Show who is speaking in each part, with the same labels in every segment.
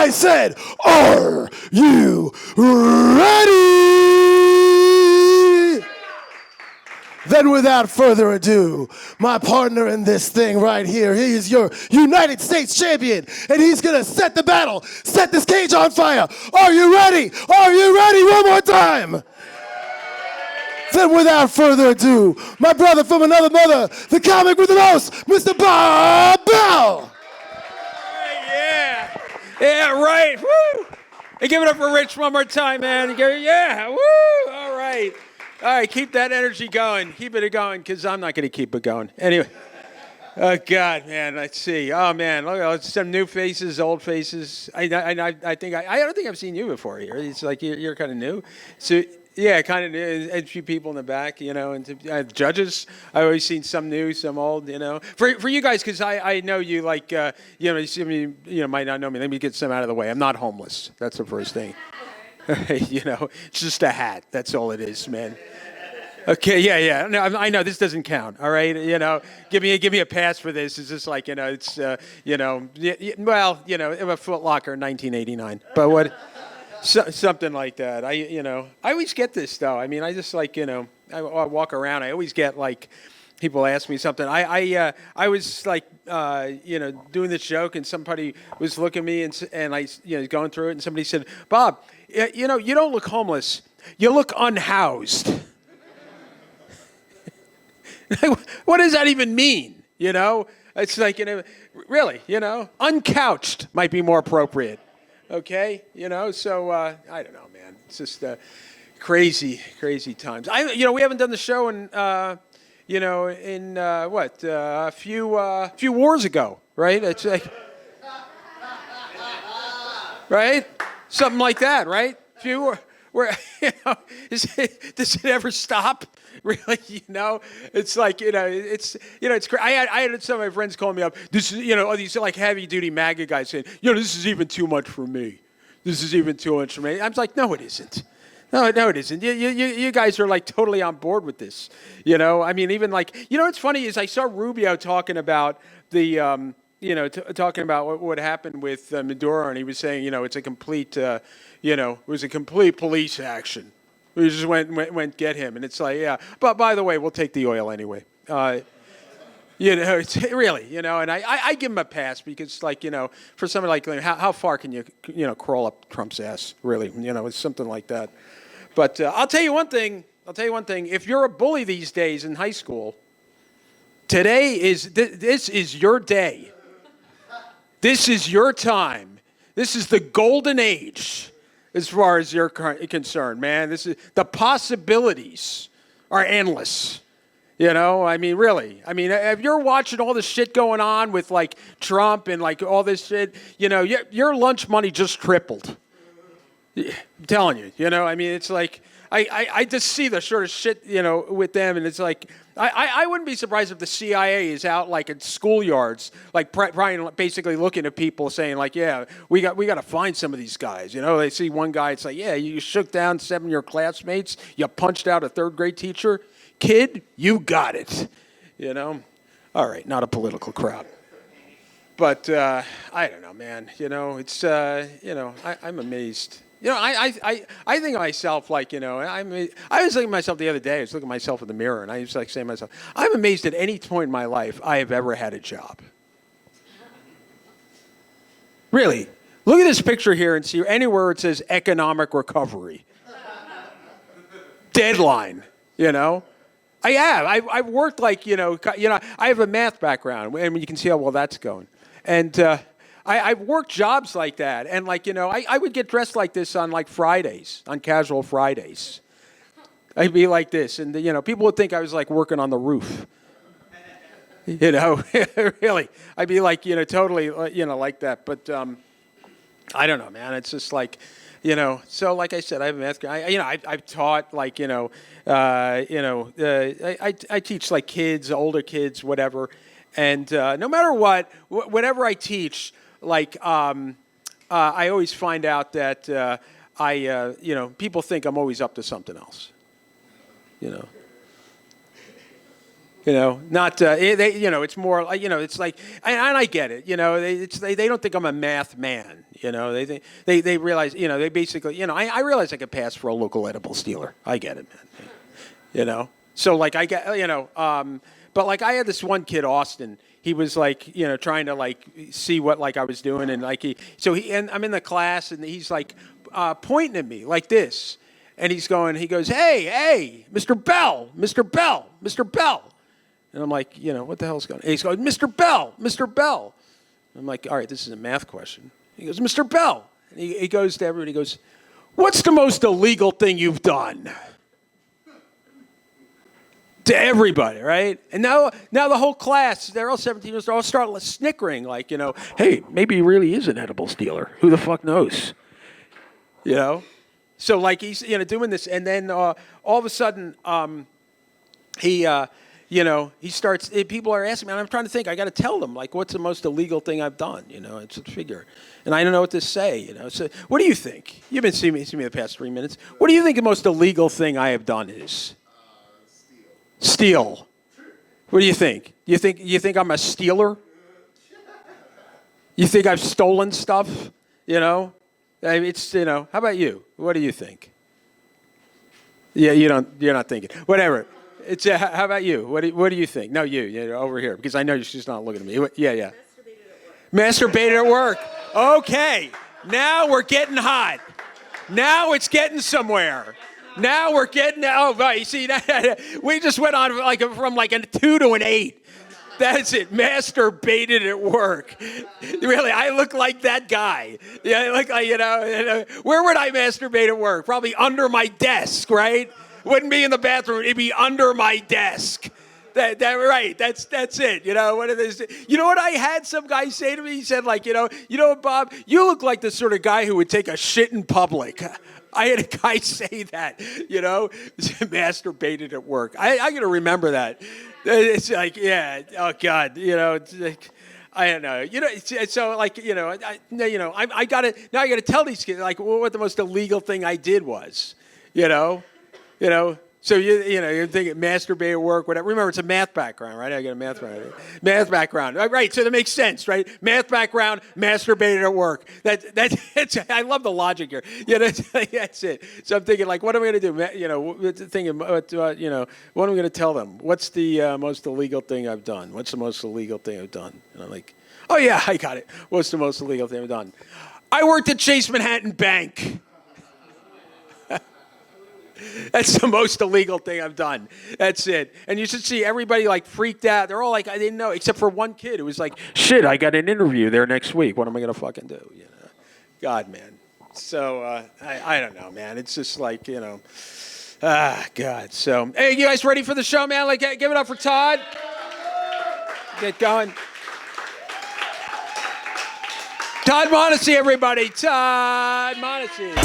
Speaker 1: I said, are you ready? Then without further ado, my partner in this thing right here, he is your United States champion, and he's gonna set the battle, set this cage on fire. Are you ready? Are you ready? One more time. Then without further ado, my brother from another mother, the comic with the most, Mr. Bob Bell.
Speaker 2: Yeah. Yeah, right. Woo. Hey, give it up for Rich one more time, man. Yeah, woo. All right. All right, keep that energy going. Keep it going, because I'm not going to keep it going. Anyway. Oh, God, man. Let's see. Oh, man. Look at some new faces, old faces. I don't think I've seen you before here. It's like you're kind of new. So, yeah, kind of new. And a few people in the back, you know, and judges. I've always seen some new, some old, you know. For you guys, because I know you, like, you know, some of you might not know me. Let me get some out of the way. I'm not homeless. That's the first thing. You know, it's just a hat. That's all it is, man. Okay, yeah. No, I know this doesn't count. All right, you know, give me a pass for this. It's just like, you know, it's you know, well, you know, a Foot Locker in 1989, but what, something like that. I always get this though. I mean, I just like, you know, I walk around. I always get like, people ask me something. I was like, you know, doing this joke, and somebody was looking at me, and I, you know, going through it, and somebody said, Bob, you know, you don't look homeless. You look unhoused. What does that even mean? You know, it's like, you know, really, you know, uncouched might be more appropriate. Okay, you know, so I don't know, man. It's just crazy times. You know, we haven't done the show in, you know, in what, a few wars ago, right? It's like, right, something like that, right? Where, you know, does it ever stop? Really, you know, it's like, you know, it's crazy. I had some of my friends calling me up. This is, you know, these like heavy duty MAGA guys saying, you know, this is even too much for me. This is even too much for me. I'm like, no, it isn't. No, it isn't. You guys are like totally on board with this. You know, I mean, even like, you know, what's funny is I saw Rubio talking about the, you know, talking about what happened with Maduro, and he was saying, you know, it's a complete, you know, it was a complete police action. We just went get him, and it's like, yeah. But by the way, we'll take the oil anyway. You know, it's really, you know, and I give him a pass because, like, you know, for somebody like how far can you know, crawl up Trump's ass? Really, you know, it's something like that. But I'll tell you one thing. If you're a bully these days in high school, this is your day. This is your time. This is the golden age. As far as you're concerned, man, the possibilities are endless. You know, I mean, really. I mean, if you're watching all this shit going on with like Trump and like all this shit, you know, your lunch money just tripled. I'm telling you, you know, I mean, it's like, I just see the sort of shit, you know, with them, and it's like, I wouldn't be surprised if the CIA is out like at schoolyards, like basically looking at people saying like, yeah, we got to find some of these guys. You know, they see one guy, it's like, yeah, you shook down 7 of your classmates, you punched out a 3rd grade teacher, kid, you got it. You know, all right, not a political crowd, but I don't know, man. You know, it's you know, I'm amazed. You know, I think of myself like, you know, I was looking at myself the other day. I was looking at myself in the mirror, and I was like saying to myself, I'm amazed at any point in my life I have ever had a job. Really. Look at this picture here and see anywhere it says economic recovery. Deadline, you know. I have. I've worked like, you know, I have a math background, and you can see how well that's going. And I've worked jobs like that, and like, you know, I would get dressed like this on like Fridays, on casual Fridays. I'd be like this, and you know, people would think I was like working on the roof. You know, really, I'd be like, you know, totally, you know, like that. But I don't know, man. It's just like, you know. So like I said, I have a math. I've taught like, you know, I teach like kids, older kids, whatever. And no matter what, whatever I teach. Like, I always find out that you know, people think I'm always up to something else. You know. Not they. It's more like it's like, and I get it. They don't think I'm a math man. They realize. They basically. I realize I could pass for a local edible stealer. I get it, man. So like I get. But like I had this one kid, Austin. He was like, trying to like see what like I was doing, and like and I'm in the class, and he's like pointing at me like this, and he goes, hey, Mr. Bell, Mr. Bell, Mr. Bell. And I'm like, what the hell's going on? And he's going, Mr. Bell, Mr. Bell. I'm like, all right, this is a math question. He goes, Mr. Bell. And he goes to everybody, he goes, what's the most illegal thing you've done? To everybody, right? And now the whole class, they're all 17 years old, all start snickering, like, hey, maybe he really is an edible stealer. Who the fuck knows? So like he's, doing this, and then all of a sudden, he starts, people are asking me, and I'm trying to think, I got to tell them, like, what's the most illegal thing I've done? It's a figure. And I don't know what to say, So what do you think? You've been seeing me the past 3 minutes. What do you think the most illegal thing I have done is? Steal. What do you think? You think I'm a stealer? You think I've stolen stuff? It's, how about you? What do you think? Yeah, you're not thinking. Whatever. It's how about you? What do you think? No, you're over here, because I know she's not looking at me. Yeah. Masturbated at work. Okay. Now we're getting hot. Now it's getting somewhere. Now we're getting, right, you see, we just went on from a 2 to an 8. That's it, masturbated at work. Really, I look like that guy. Yeah, I look like, where would I masturbate at work? Probably under my desk, right? Wouldn't be in the bathroom, it'd be under my desk. Right, that's it. What are this? What I had some guy say to me? He said, like, Bob, you look like the sort of guy who would take a shit in public. I had a guy say that, masturbated at work. I got to remember that. It's like, yeah, oh God, it's like, I don't know, so like, I got to tell these kids, like, what the most illegal thing I did was, So you're thinking masturbate at work, whatever. Remember, it's a math background, right? I got a math background. Right, so that makes sense, right? Math background, masturbated at work. That's I love the logic here. That's it. So I'm thinking, like, what am I going to do? What am I going to tell them? What's the most illegal thing I've done? What's the most illegal thing I've done? And I'm like, oh yeah, I got it. What's the most illegal thing I've done? I worked at Chase Manhattan Bank. That's the most illegal thing I've done. That's it. And you should see everybody like freaked out. They're all like, I didn't know, except for one kid who was like, shit, I got an interview there next week. What am I going to fucking do? God, man. So I don't know, man. It's just like, God. So, hey, you guys ready for the show, man? Like, give it up for Todd. Get going. Todd Mondesi, everybody. Todd Mondesi.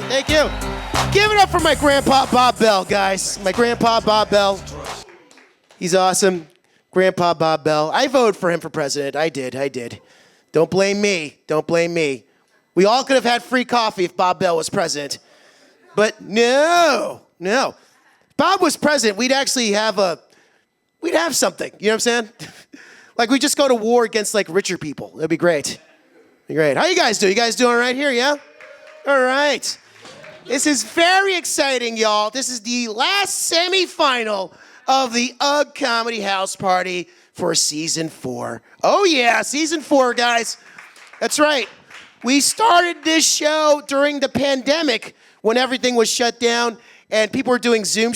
Speaker 1: Thank you. Give it up for my grandpa, Bob Bell, guys. My grandpa, Bob Bell. He's awesome. Grandpa Bob Bell. I voted for him for president. I did. Don't blame me. We all could have had free coffee if Bob Bell was president. But no. If Bob was president, we'd actually have something. You know what I'm saying? Like, we just go to war against, like, richer people. That'd be great. How you guys doing? You guys doing all right here, yeah? All right. This is very exciting, y'all. This is the last semifinal of the UGG Comedy House Party for season 4. Oh yeah, season 4, guys. That's right. We started this show during the pandemic when everything was shut down and people were doing Zoom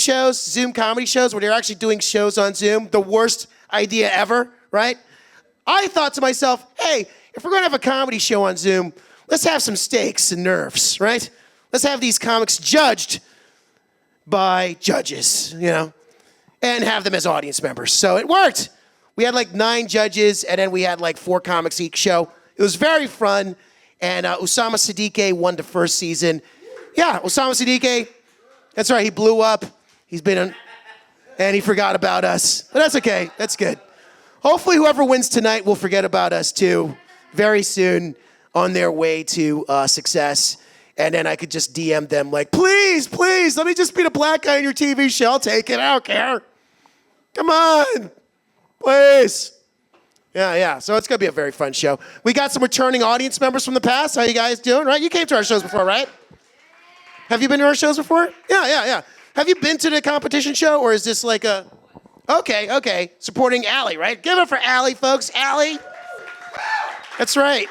Speaker 1: comedy shows, where they're actually doing shows on Zoom. The worst idea ever, right? I thought to myself, hey, if we're gonna have a comedy show on Zoom, let's have some stakes and nerves, right? Let's have these comics judged by judges, and have them as audience members. So it worked. We had like 9 judges, and then we had like 4 comics each show. It was very fun, and Osama Siddiqui won the first season. Yeah, Osama Siddiqui, that's right, he blew up. And he forgot about us. But that's okay, that's good. Hopefully whoever wins tonight will forget about us too very soon on their way to success. And then I could just DM them like, please, let me just be the black guy in your TV show. I'll take it. I don't care. Come on. Please. Yeah. So it's going to be a very fun show. We got some returning audience members from the past. How you guys doing, right? You came to our shows before, right? Have you been to our shows before? Yeah. Have you been to the competition show, or is this like a... Okay. Supporting Allie, right? Give it for Allie, folks. Allie. That's right.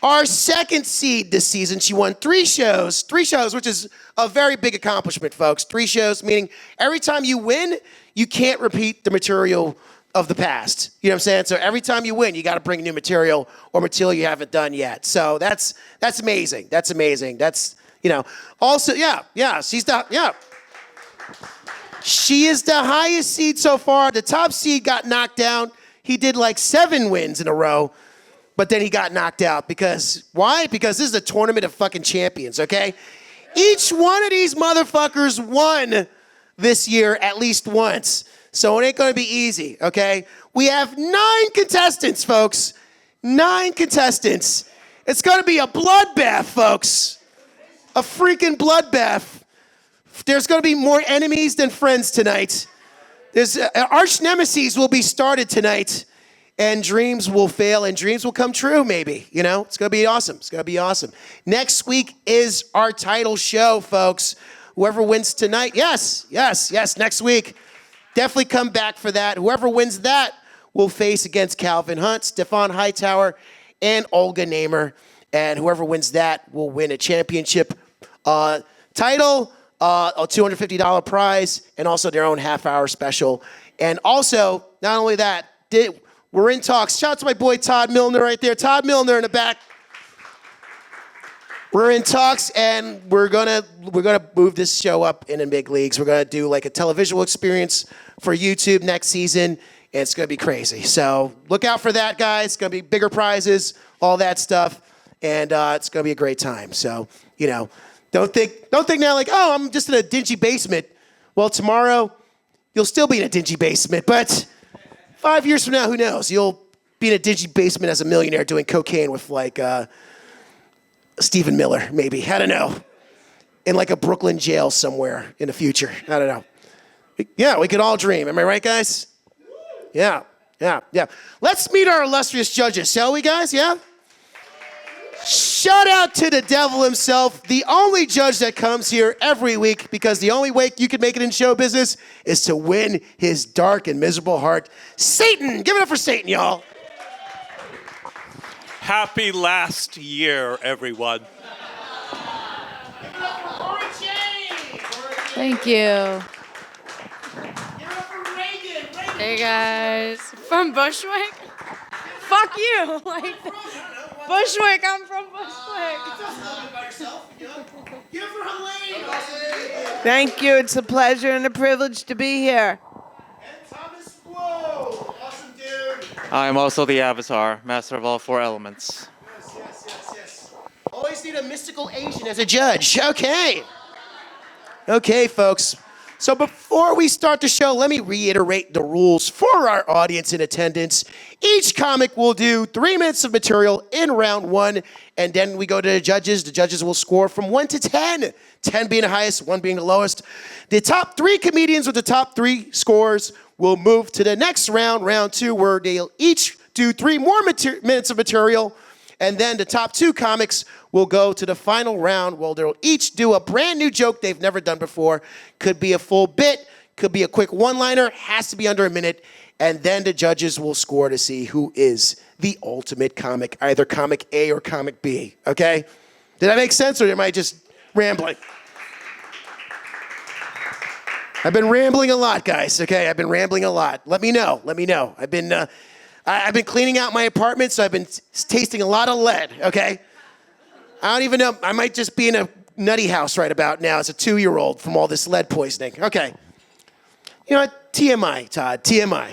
Speaker 1: Our second seed this season, she won 3 shows, which is a very big accomplishment, folks. 3 shows, meaning every time you win, you can't repeat the material of the past. You know what I'm saying? So every time you win, you got to bring new material or material you haven't done yet. So that's amazing. That's amazing. That's, also, She is the highest seed so far. The top seed got knocked down. He did like 7 wins in a row. But then he got knocked out why? Because this is a tournament of fucking champions, okay? Each one of these motherfuckers won this year at least once. So it ain't gonna be easy, okay? We have 9 contestants, folks. 9 contestants. It's gonna be a bloodbath, folks. A freaking bloodbath. There's gonna be more enemies than friends tonight. There's arch nemesis will be started tonight. And dreams will fail and dreams will come true, maybe. It's going to be awesome. It's going to be awesome. Next week is our title show, folks. Whoever wins tonight, yes, next week. Definitely come back for that. Whoever wins that will face against Calvin Hunt, Stefan Hightower, and Olga Namer. And whoever wins that will win a championship title, a $250 prize, and also their own half-hour special. And also, not only that, we're in talks. Shout out to my boy Todd Milner right there. Todd Milner in the back. We're in talks, and we're gonna move this show up in the big leagues. We're gonna do like a televisual experience for YouTube next season, and it's gonna be crazy. So look out for that, guys. It's gonna be bigger prizes, all that stuff, and it's gonna be a great time. So don't think now like, oh, I'm just in a dingy basement. Well, tomorrow you'll still be in a dingy basement, but 5 years from now, who knows? You'll be in a dingy basement as a millionaire doing cocaine with like Stephen Miller, maybe. I don't know. In like a Brooklyn jail somewhere in the future. I don't know. Yeah, we could all dream. Am I right, guys? Yeah. Let's meet our illustrious judges, shall we, guys? Yeah? Shout out to the devil himself, the only judge that comes here every week, because the only way you can make it in show business is to win his dark and miserable heart. Satan! Give it up for Satan, y'all.
Speaker 3: Happy last year, everyone.
Speaker 4: Thank you. Hey guys, from Bushwick? Fuck you! Bushwick, I'm from Bushwick.
Speaker 5: Thank you. It's a pleasure and a privilege to be here.
Speaker 1: And Thomas Whoa, awesome dude.
Speaker 6: I'm also the Avatar, master of all 4 elements.
Speaker 1: Yes. Always need a mystical Asian as a judge. Okay, folks. So before we start the show, let me reiterate the rules for our audience in attendance. Each comic will do 3 minutes of material in round 1, and then we go to the judges. The judges will score from 1 to 10, 10 being the highest, 1 being the lowest. The top 3 comedians with the top 3 scores will move to the next round, round 2, where they'll each do 3 more minutes of material. And then the top 2 comics will go to the final round where they'll each do a brand new joke they've never done before. Could be a full bit, could be a quick one-liner, has to be under a minute. And then the judges will score to see who is the ultimate comic, either comic A or comic B, okay? Did that make sense, or am I just rambling? I've been rambling a lot, guys, okay? I've been rambling a lot. Let me know. I've been cleaning out my apartment, so I've been tasting a lot of lead, okay? I don't even know. I might just be in a nutty house right about now as a 2-year-old from all this lead poisoning. Okay. You know what? TMI, Todd. TMI.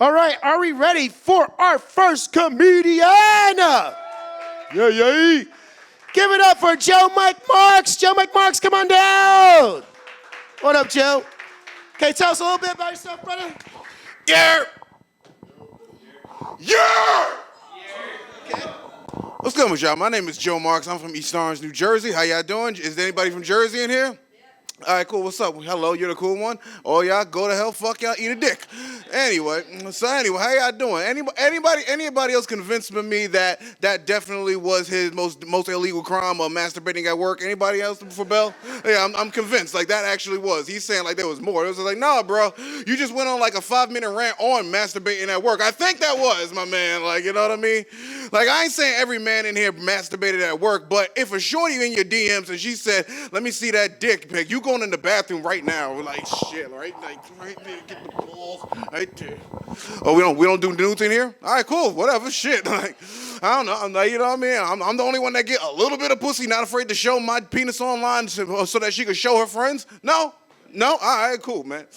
Speaker 1: All right, are we ready for our first comedian? Yeah. Give it up for Joe Mike Marks. Joe Mike Marks, come on down. What up, Joe? Okay, tell us a little bit about yourself, brother.
Speaker 7: Yeah! Okay. Let's good with y'all? My name is Joe Marks. I'm from East Orange, New Jersey. How y'all doing? Is there anybody from Jersey in here? All right, cool. What's up? Hello, you're the cool one. Oh, y'all go to hell. Fuck y'all. Eat a dick. Anyway, how y'all doing? Anybody else convinced me that that definitely was his most illegal crime of masturbating at work? Anybody else for Bell? Yeah, I'm convinced. Like that actually was. He's saying like there was more. It was like, nah, bro, you just went on like a 5-minute rant on masturbating at work. I think that was my man. Like, you know what I mean? Like I ain't saying every man in here masturbated at work, but if a shorty in your DMs and she said, let me see that dick pic, you going in the bathroom right now, like shit, right there, get the balls right there. Oh, we don't do nudes in here? All right, cool, whatever, shit. Like, I don't know, I'm like, you know what I mean? I'm the only one that get a little bit of pussy, not afraid to show my penis online so that she could show her friends. No, all right, cool, man.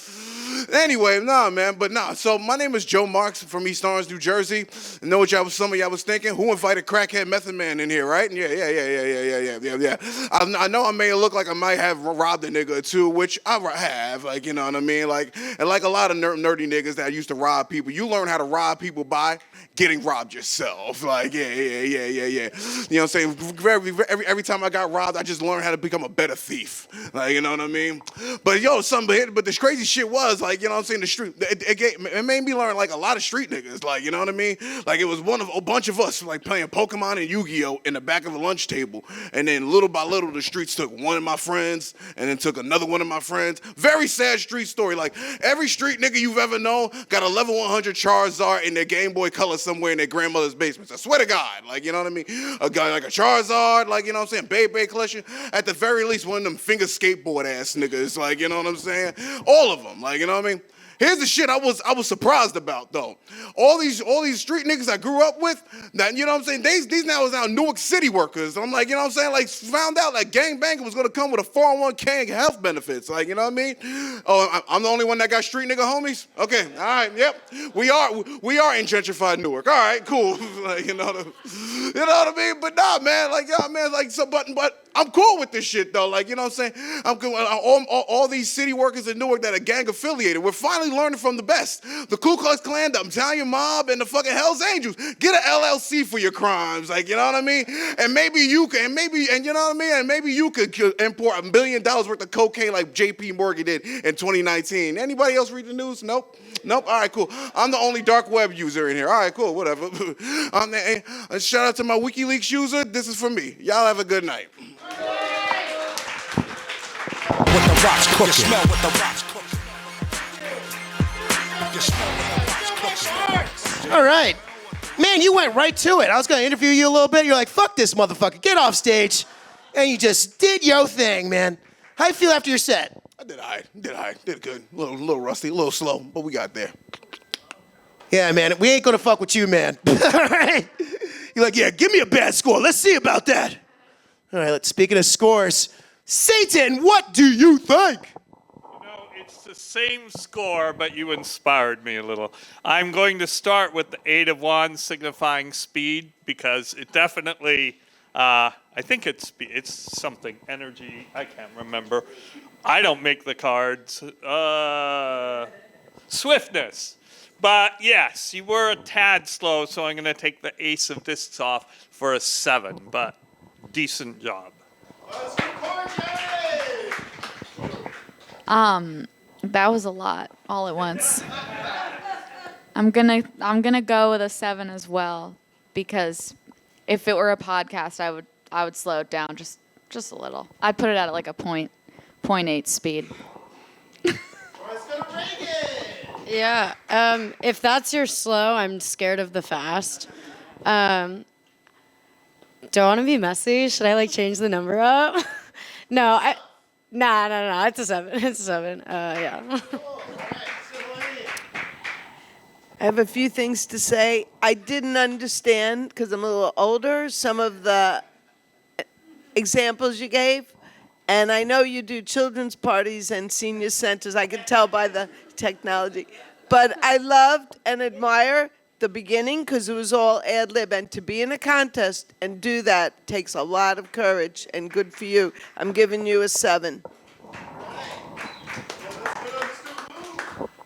Speaker 7: Anyway, man. So my name is Joe Marks from East Orange, New Jersey. I know what some of y'all was thinking. Who invited Crackhead Method Man in here, right? Yeah. I know I may look like I might have robbed a nigga or two, which I have, like, you know what I mean? Like, and like a lot of nerdy niggas that used to rob people, you learn how to rob people by getting robbed yourself. Like, yeah. You know what I'm saying? Every time I got robbed, I just learned how to become a better thief. Like, you know what I mean? But this crazy shit was, like, you know what I'm saying, the street, it made me learn, like, a lot of street niggas, like, you know what I mean? Like, it was a bunch of us, like, playing Pokemon and Yu-Gi-Oh! In the back of a lunch table, and then little by little, the streets took one of my friends, and then took another one of my friends. Very sad street story. Like, every street nigga you've ever known got a level 100 Charizard in their Game Boy Color somewhere in their grandmother's basement. I swear to God, like, you know what I mean? A guy like a Charizard, like, you know what I'm saying, Beyblade collection, at the very least, one of them finger skateboard ass niggas, like, you know what I'm saying? All of them, like, you know what I mean? Here's the shit I was surprised about, though. All these street niggas I grew up with, that, you know what I'm saying, these now is Newark City workers. I'm like, you know what I'm saying, like, found out like gangbanging was gonna come with a 401k and health benefits, like, you know what I mean? Oh, I'm the only one that got street nigga homies? Okay, all right, yep. We are in gentrified Newark. All right, cool. Like, you know what I mean? But nah, man, like, yeah, man, like, so, but I'm cool with this shit, though. Like, you know what I'm saying? I'm cool. All these city workers in Newark that are gang affiliated, we're finally learning from the best. The Ku Klux Klan, the Italian mob, and the fucking Hells Angels. Get an LLC for your crimes. Like, you know what I mean? And maybe you can, and you know what I mean? And maybe you could import $1 billion worth of cocaine like J.P. Morgan did in 2019. Anybody else read the news? Nope. All right, cool. I'm the only dark web user in here. All right, cool, whatever. Shout out to my WikiLeaks user. This is for me. Y'all have a good night.
Speaker 8: What the rock's cooking. You smell what the rock's cooking. You smell what the rock's cooking.
Speaker 1: All right. Man, you went right to it. I was going to interview you a little bit. You're like, fuck this motherfucker. Get off stage. And you just did your thing, man. How you feel after your set?
Speaker 7: I did all right. Did good. A little rusty, a little slow, but we got there.
Speaker 1: Yeah, man. We ain't going to fuck with you, man. All right. You're like, yeah, give me a bad score. Let's see about that. All right, speaking of scores, Satan, what do you think?
Speaker 3: You know, it's the same score, but you inspired me a little. I'm going to start with the 8 of Wands signifying speed, because it definitely, I think it's something, energy, I can't remember. I don't make the cards. Swiftness. But yes, you were a tad slow, so I'm going to take the Ace of Discs off for a 7, but decent job.
Speaker 4: That was a lot all at once. I'm gonna go with a 7 as well, because if it were a podcast, I would slow it down just a little. I'd put it at like a 0.8 speed.
Speaker 9: Yeah. If that's your slow, I'm scared of the fast. Do I want to be messy? Should I change the number up? No. It's a 7. It's a 7. Yeah.
Speaker 5: I have a few things to say. I didn't understand, because I'm a little older, some of the examples you gave. And I know you do children's parties and senior centers. I could tell by the technology. But I loved and admire the beginning, because it was all ad lib. And to be in a contest and do that takes a lot of courage, and good for you. I'm giving you a 7.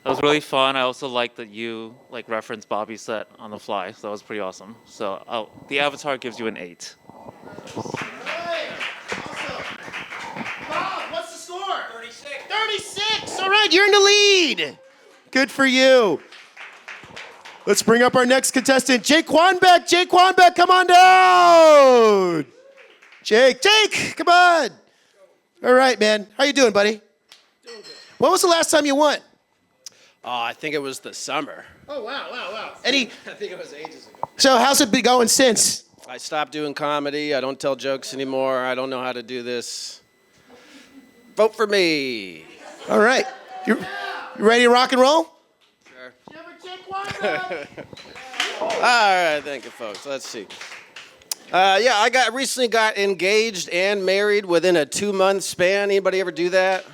Speaker 6: That was really fun. I also like that you referenced Bobby's set on the fly. So that was pretty awesome. So the Avatar gives you an 8.
Speaker 1: Bob, what's the score? 36. 36. All right, you're in the lead. Good for you. Let's bring up our next contestant, Jake Quanbeck. Jake Quanbeck, come on down. Jake, come on. All right, man. How you doing, buddy? Doing good. When was the last time you won?
Speaker 10: Oh, I think it was the summer.
Speaker 1: Oh, wow.
Speaker 10: I think it was ages ago.
Speaker 1: So how's it been going since?
Speaker 10: I stopped doing comedy. I don't tell jokes anymore. I don't know how to do this. Vote for me.
Speaker 1: All right. You ready to rock and roll?
Speaker 10: Sure. All right, thank you, folks. Let's see. I recently got engaged and married within a 2-month span. Anybody ever do that?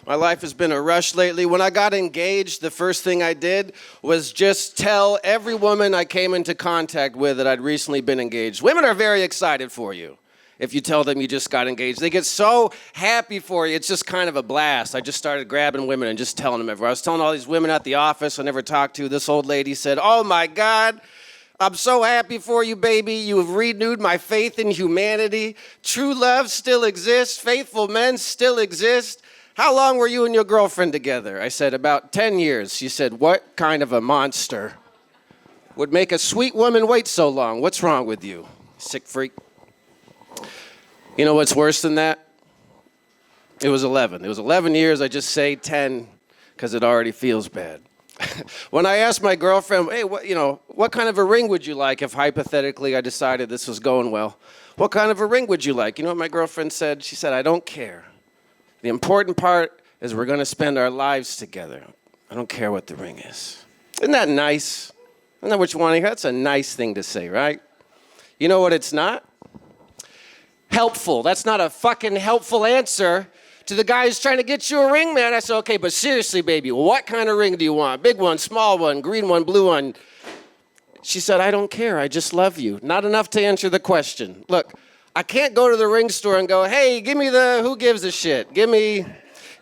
Speaker 10: My life has been a rush lately. When I got engaged, the first thing I did was just tell every woman I came into contact with that I'd recently been engaged. Women are very excited for you if you tell them you just got engaged. They get so happy for you. It's just kind of a blast. I just started grabbing women and just telling them everywhere. I was telling all these women at the office I never talked to. This old lady said, "Oh my God, I'm so happy for you, baby. You have renewed my faith in humanity. True love still exists. Faithful men still exist. How long were you and your girlfriend together?" I said, "About 10 years. She said, "What kind of a monster would make a sweet woman wait so long? What's wrong with you, sick freak?" You know what's worse than that? It was 11. It was 11 years. I just say 10 because it already feels bad. When I asked my girlfriend, "Hey, what kind of a ring would you like if hypothetically I decided this was going well? What kind of a ring would you like?" You know what my girlfriend said? She said, "I don't care. The important part is we're going to spend our lives together. I don't care what the ring is." Isn't that nice? Isn't that what you want to hear? That's a nice thing to say, right? You know what it's not? Helpful. That's not a fucking helpful answer to the guy who's trying to get you a ring, man. I said, "Okay, but seriously, baby, what kind of ring do you want? Big one, small one, green one, blue one?" She said, "I don't care. I just love you." Not enough to answer the question. Look, I can't go to the ring store and go, "Hey, give me the who gives a shit. Give me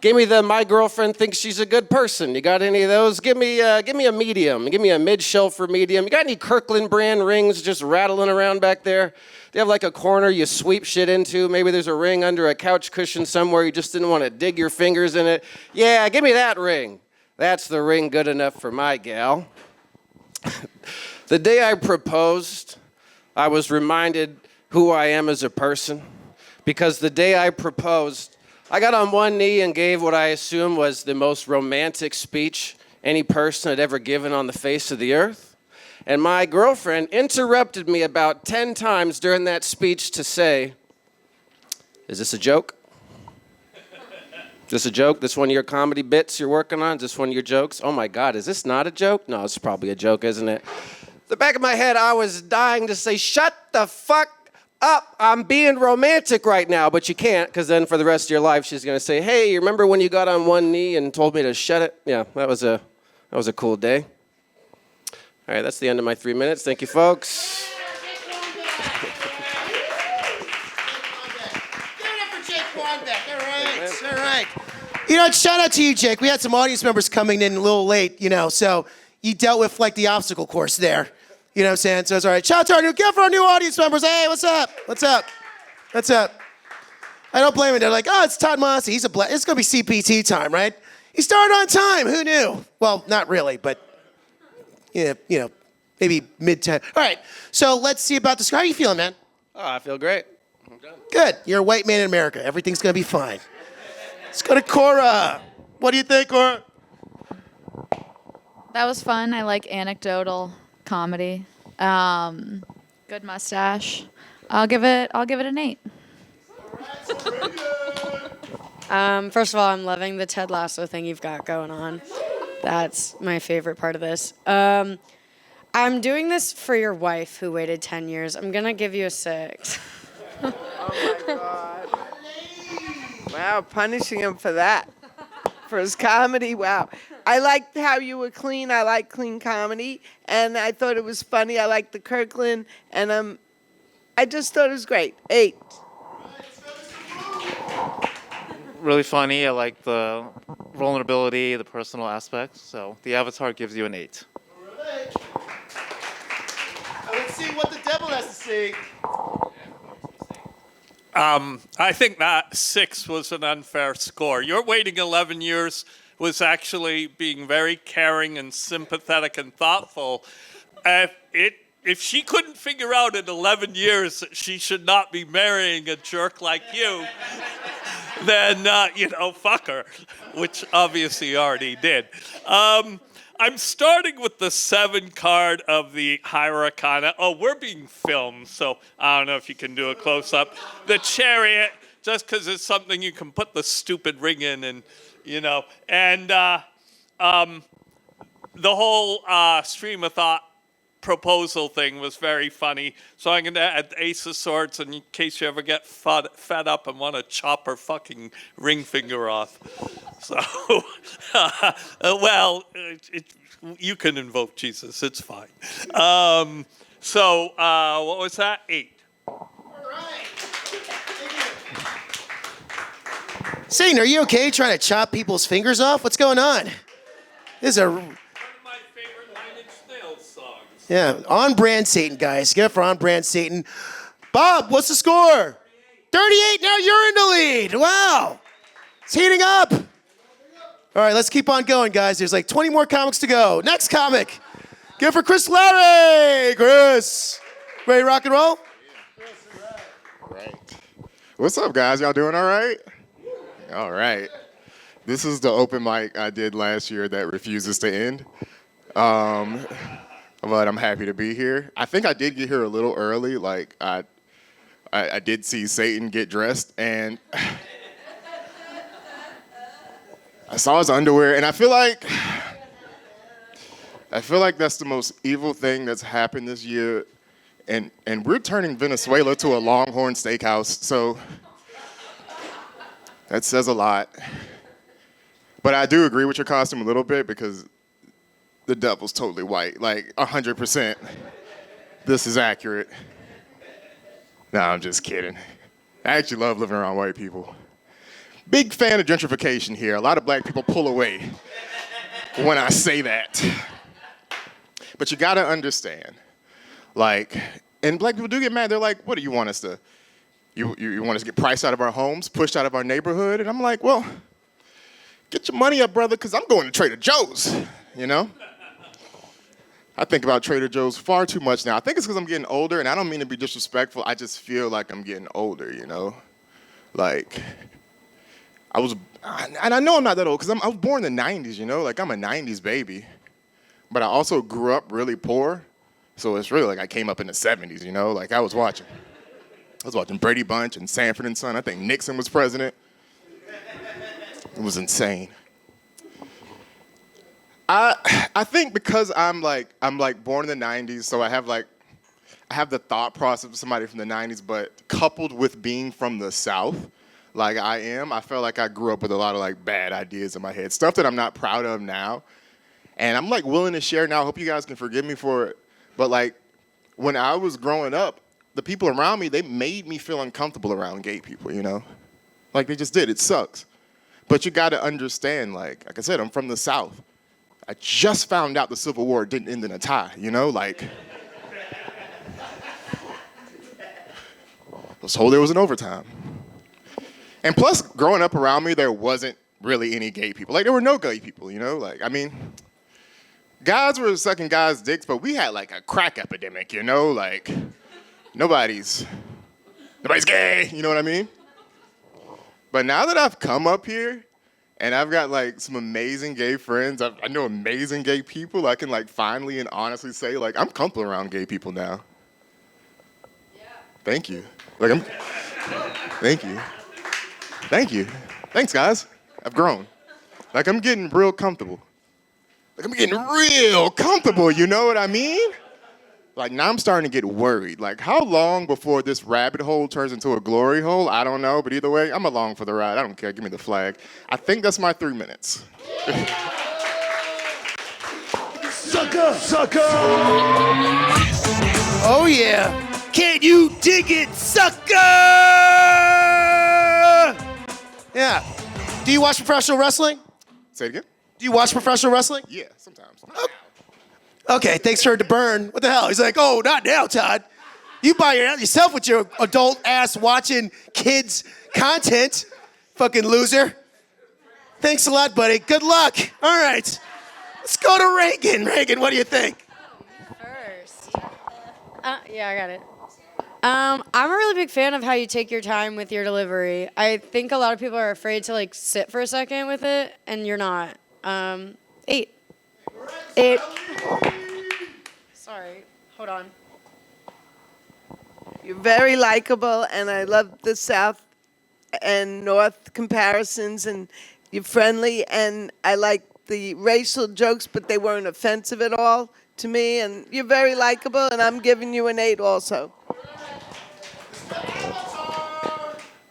Speaker 10: the my girlfriend thinks she's a good person. You got any of those? Give me a medium. Give me a mid-shelf for medium. You got any Kirkland brand rings just rattling around back there? Do you have like a corner you sweep shit into? Maybe there's a ring under a couch cushion somewhere. You just didn't want to dig your fingers in it. Yeah, give me that ring. That's the ring good enough for my gal." The day I proposed, I was reminded who I am as a person, because the day I proposed, I got on one knee and gave what I assume was the most romantic speech any person had ever given on the face of the earth. And my girlfriend interrupted me about 10 times during that speech to say, "Is this a joke? Is this a joke? This one of your comedy bits you're working on? Is this one of your jokes? Oh my God, is this not a joke? No, it's probably a joke, isn't it?" The back of my head, I was dying to say, "Shut the fuck up. I'm being romantic right now." But you can't, because then for the rest of your life, she's going to say, "Hey, you remember when you got on one knee and told me to shut it?" Yeah, that was a cool day. All right, that's the end of my 3 minutes. Thank you, folks.
Speaker 1: All right. You know, shout out to you, Jake. We had some audience members coming in a little late, so you dealt with like the obstacle course there. You know what I'm saying? So it's all right. Shout out to our new audience members. Hey, what's up? What's up? What's up? I don't blame them. They're like, "Oh, it's Todd Mossy. It's going to be CPT time, right? He started on time. Who knew?" Well, not really, but maybe mid-10. All right, so let's see about this. How are you feeling, man?
Speaker 10: Oh, I feel great.
Speaker 1: Good. You're a white man in America. Everything's going to be fine. Let's go to Cora. What do you think, Cora?
Speaker 4: That was fun. I like anecdotal comedy. Good mustache. I'll give it an 8.
Speaker 9: First of all, I'm loving the Ted Lasso thing you've got going on. That's my favorite part of this. I'm doing this for your wife who waited 10 years. I'm going to give you a 6.
Speaker 5: Oh my God. Wow, punishing him for that. For his comedy, wow. I liked how you were clean. I like clean comedy. And I thought it was funny. I liked the Kirkland. And I just thought it was great. 8.
Speaker 6: really funny. I like the vulnerability, the personal aspects. So the Avatar gives you an 8.
Speaker 1: Let's see what the devil has to say.
Speaker 3: I think that 6 was an unfair score. Your waiting 11 years was actually being very caring and sympathetic and thoughtful. If she couldn't figure out in 11 years that she should not be marrying a jerk like you, then, fuck her, which obviously you already did. I'm starting with the 7 card of the High Arcana. Oh, we're being filmed, so I don't know if you can do a close-up. The Chariot, just because it's something you can put the stupid ring in and, and the whole stream of thought proposal thing was very funny. So I'm going to add the Ace of Swords in case you ever get fed up and want to chop her fucking ring finger off. So, you can invoke Jesus. It's fine. What was that? 8.
Speaker 1: Satan, are you okay trying to chop people's fingers off? What's going on? This is a...
Speaker 3: One of my favorite Nine Inch Nails songs.
Speaker 1: Yeah, on brand Satan, guys. Get up for on brand Satan. Bob, what's the score? 38. Now you're in the lead. Wow. It's heating up. All right, let's keep on going, guys. There's like 20 more comics to go. Next comic. Give it for Chris Larry. Chris. Ready to rock and roll?
Speaker 11: Right. What's up, guys? Y'all doing all right? All right. This is the open mic I did last year that refuses to end. But I'm happy to be here. I think I did get here a little early. Like, I did see Satan get dressed, and I saw his underwear, and I feel like that's the most evil thing that's happened this year. And we're turning Venezuela to a Longhorn Steakhouse, so that says a lot. But I do agree with your costume a little bit because the devil's totally white, like 100%. This is accurate. No, I'm just kidding. I actually love living around white people. Big fan of gentrification here. A lot of black people pull away when I say that. But you gotta understand, like, and black people do get mad. They're like, what do you want us to, you want us to get priced out of our homes, pushed out of our neighborhood? And I'm like, well, get your money up, brother, because I'm going to Trader Joe's, I think about Trader Joe's far too much now. I think it's because I'm getting older, and I don't mean to be disrespectful. I just feel like I'm getting older, Like, and I know I'm not that old because I was born in the 90s, Like, I'm a 90s baby. But I also grew up really poor. So it's really like I came up in the 70s, Like, I was watching Brady Bunch and Sanford and Son. I think Nixon was president. It was insane. I think because I'm born in the 90s, so I have the thought process of somebody from the 90s, but coupled with being from the South, like I felt like I grew up with a lot of bad ideas in my head, stuff that I'm not proud of now. And I'm willing to share now. I hope you guys can forgive me for it. But when I was growing up, the people around me, they made me feel uncomfortable around gay people, Like they just did. It sucks. But you got to understand, like I said, I'm from the South. I just found out the Civil War didn't end in a tie, Like, I was told there was an overtime. And plus, growing up around me, there wasn't really any gay people. There were no gay people, guys were sucking guys' dicks, but we had a crack epidemic, Like, nobody's gay, you know what I mean? But now that I've come up here, and I've got some amazing gay friends, I know amazing gay people, I can finally and honestly say I'm comfortable around gay people now. Yeah. Thank you. Thank you. Thank you. Thanks, guys. I've grown. I'm getting real comfortable. I'm getting real comfortable, you know what I mean? Now I'm starting to get worried. How long before this rabbit hole turns into a glory hole? I don't know, but either way, I'm along for the ride. I don't care. Give me the flag. I think that's my 3 minutes.
Speaker 1: Sucker! Sucker! Oh, yeah. Can you dig it, sucker? Yeah. Do you watch professional wrestling?
Speaker 11: Say it again?
Speaker 1: Do you watch professional wrestling?
Speaker 11: Yeah, sometimes.
Speaker 1: Okay, thanks for the burn. What the hell? He's like, oh, not now, Todd. You by yourself with your adult ass watching kids content, fucking loser. Thanks a lot, buddy. Good luck. All right. Let's go to Reagan. Reagan, what do you think?
Speaker 9: First. Yeah, I got it. I'm a really big fan of how you take your time with your delivery. I think a lot of people are afraid to like sit for a second with it, and you're not. 8. 8. Sorry. Hold on.
Speaker 5: You're very likable, and I love the South and North comparisons, and you're friendly, and I like the racial jokes, but they weren't offensive at all to me, and you're very likable, and I'm giving you an 8 also.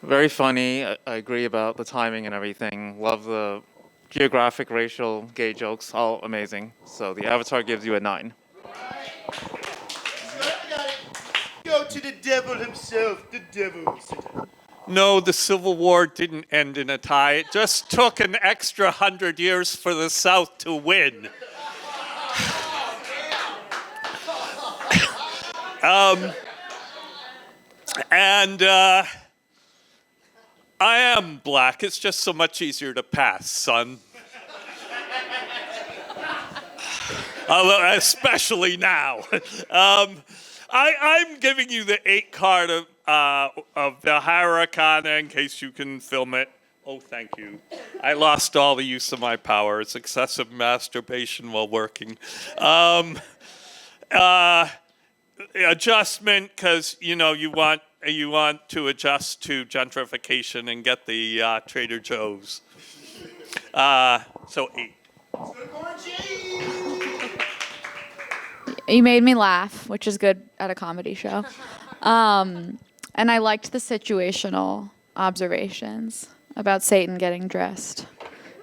Speaker 6: Very funny. I agree about the timing and everything. Love the geographic, racial, gay jokes. All amazing. So the Avatar gives you a 9.
Speaker 1: Go to the devil himself, the devil.
Speaker 3: No, the Civil War didn't end in a tie. It just took an extra 100 years for the South to win. I am black. It's just so much easier to pass, son. Especially now. I'm giving you the 8 card of the Hurricane in case you can film it. Oh, thank you. I lost all the use of my power. It's excessive masturbation while working. Adjustment, because you want to adjust to gentrification and get the Trader Joe's. So 8.
Speaker 4: You made me laugh, which is good at a comedy show. And I liked the situational observations about Satan getting dressed.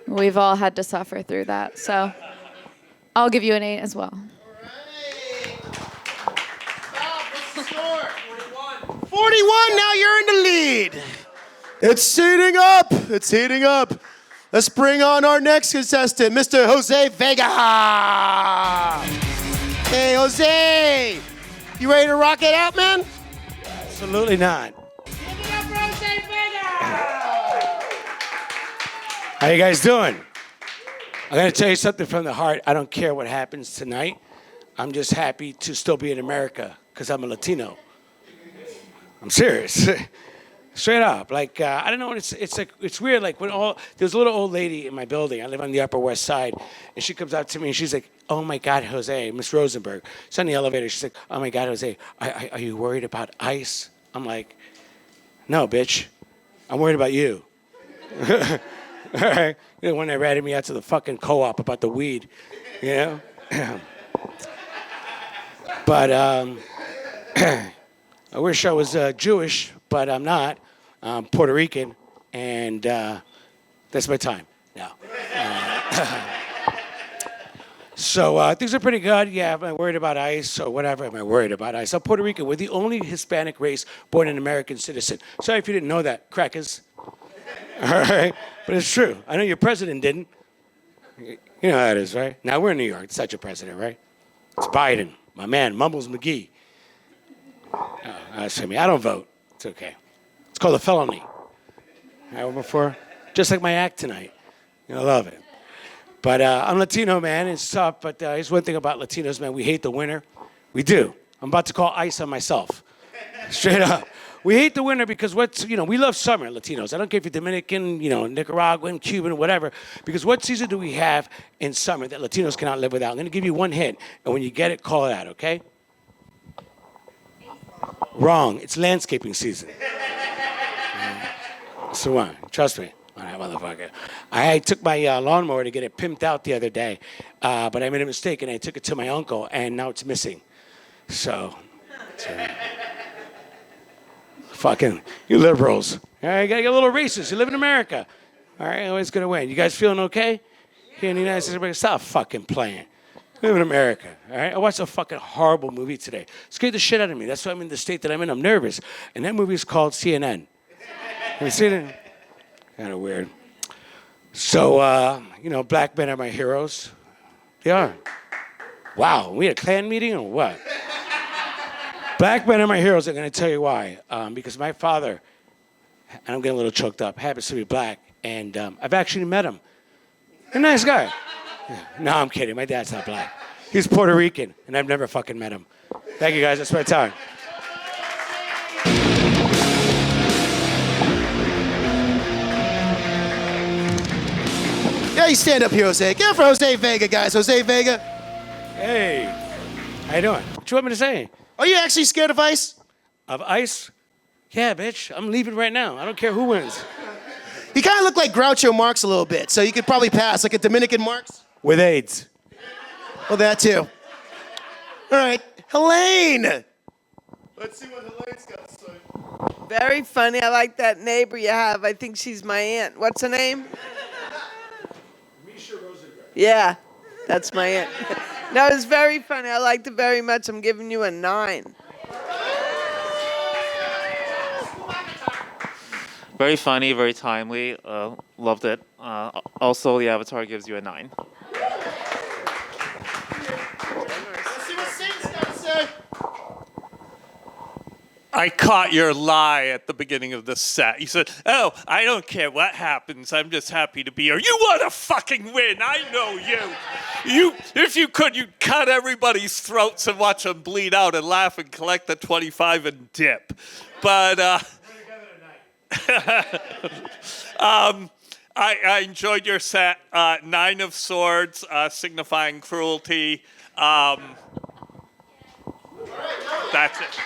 Speaker 4: We've all had to suffer through that. So I'll give you an 8 as well.
Speaker 1: 41, now you're in the lead. It's heating up. It's heating up. Let's bring on our next contestant, Mr. Jose Vega. Hey, Jose. You ready to rock it out, man?
Speaker 12: Absolutely not. How you guys doing? I'm going to tell you something from the heart. I don't care what happens tonight. I'm just happy to still be in America because I'm a Latino. I'm serious. Straight up. Like, I don't know, it's weird. Like, there's a little old lady in my building. I live on the Upper West Side. And she comes up to me and she's like, oh my God, Jose, Miss Rosenberg. She's on the elevator. She's like, oh my God, Jose, are you worried about ICE? I'm like, no, bitch. I'm worried about you. All right? You know, when they ratted me out to the fucking co-op about the weed, you know? But I wish I was Jewish, but I'm not. I'm Puerto Rican, and that's my time now. So things are pretty good. Yeah, am I worried about ICE or whatever? Am I worried about ICE? I'm Puerto Rican. We're the only Hispanic race born an American citizen. Sorry if you didn't know that, crackers. All right? But it's true. I know your president didn't. You know how it is, right? Now we're in New York. It's not your president, right? It's Biden, my man, Mumbles McGee. That's me. I don't vote. It's okay. It's called a felony. I went before, just like my act tonight. I love it. But I'm Latino, man. It's tough. But here's one thing about Latinos, man. We hate the winter. We do. I'm about to call ICE on myself. Straight up. We hate the winter because we love summer, Latinos. I don't care if you're Dominican, Nicaraguan, Cuban, whatever. Because what season do we have in summer that Latinos cannot live without? I'm going to give you one hint. And when you get it, call it out, okay? Wrong. It's landscaping season. So what? Trust me. All right, motherfucker. I took my lawnmower to get it pimped out the other day, but I made a mistake and I took it to my uncle, and now it's missing. So, fucking you liberals. All right, you gotta get a little racist. You live in America. All right, always gonna win. You guys feeling okay? Here in the United States, everybody stop fucking playing. We live in America, all right? I watched a fucking horrible movie today. Scared the shit out of me. That's why I'm in the state that I'm in. I'm nervous. And that movie is called CNN. Have you seen it? Kind of weird. So, black men are my heroes. They are. Wow, we had a clan meeting or what? Black men are my heroes. I'm going to tell you why. Because my father, and I'm getting a little choked up, happens to be black, and I've actually met him. A nice guy. No, I'm kidding. My dad's not black. He's Puerto Rican, and I've never fucking met him. Thank you, guys. That's my time.
Speaker 1: Yeah, you stand up here, Jose. Give it for Jose Vega, guys. Jose Vega.
Speaker 12: Hey, how you doing? What you want me to say?
Speaker 1: Are you actually scared of ice?
Speaker 12: Of ice? Yeah, bitch. I'm leaving right now. I don't care who wins.
Speaker 1: You kind of look like Groucho Marx a little bit, so you could probably pass, like a Dominican Marx.
Speaker 12: With AIDS.
Speaker 1: Well, that too. All right, Helene. Let's see what Helene's got to say.
Speaker 5: Very funny. I like that neighbor you have. I think she's my aunt. What's her name?
Speaker 12: Misha Rosenberg.
Speaker 5: Yeah, that's my aunt. No, it's very funny. I liked it very much. I'm giving you a 9.
Speaker 6: Very funny, very timely. Loved it. Also, the Avatar gives you a 9.
Speaker 1: Let's see what Saint's got to say.
Speaker 3: I caught your lie at the beginning of the set. You said, "Oh, I don't care what happens. I'm just happy to be here." You want to fucking win. I know you. If you could, you'd cut everybody's throats and watch them bleed out and laugh and collect the 25 and dip. But I enjoyed your set. 9 of Swords, signifying cruelty. That's it.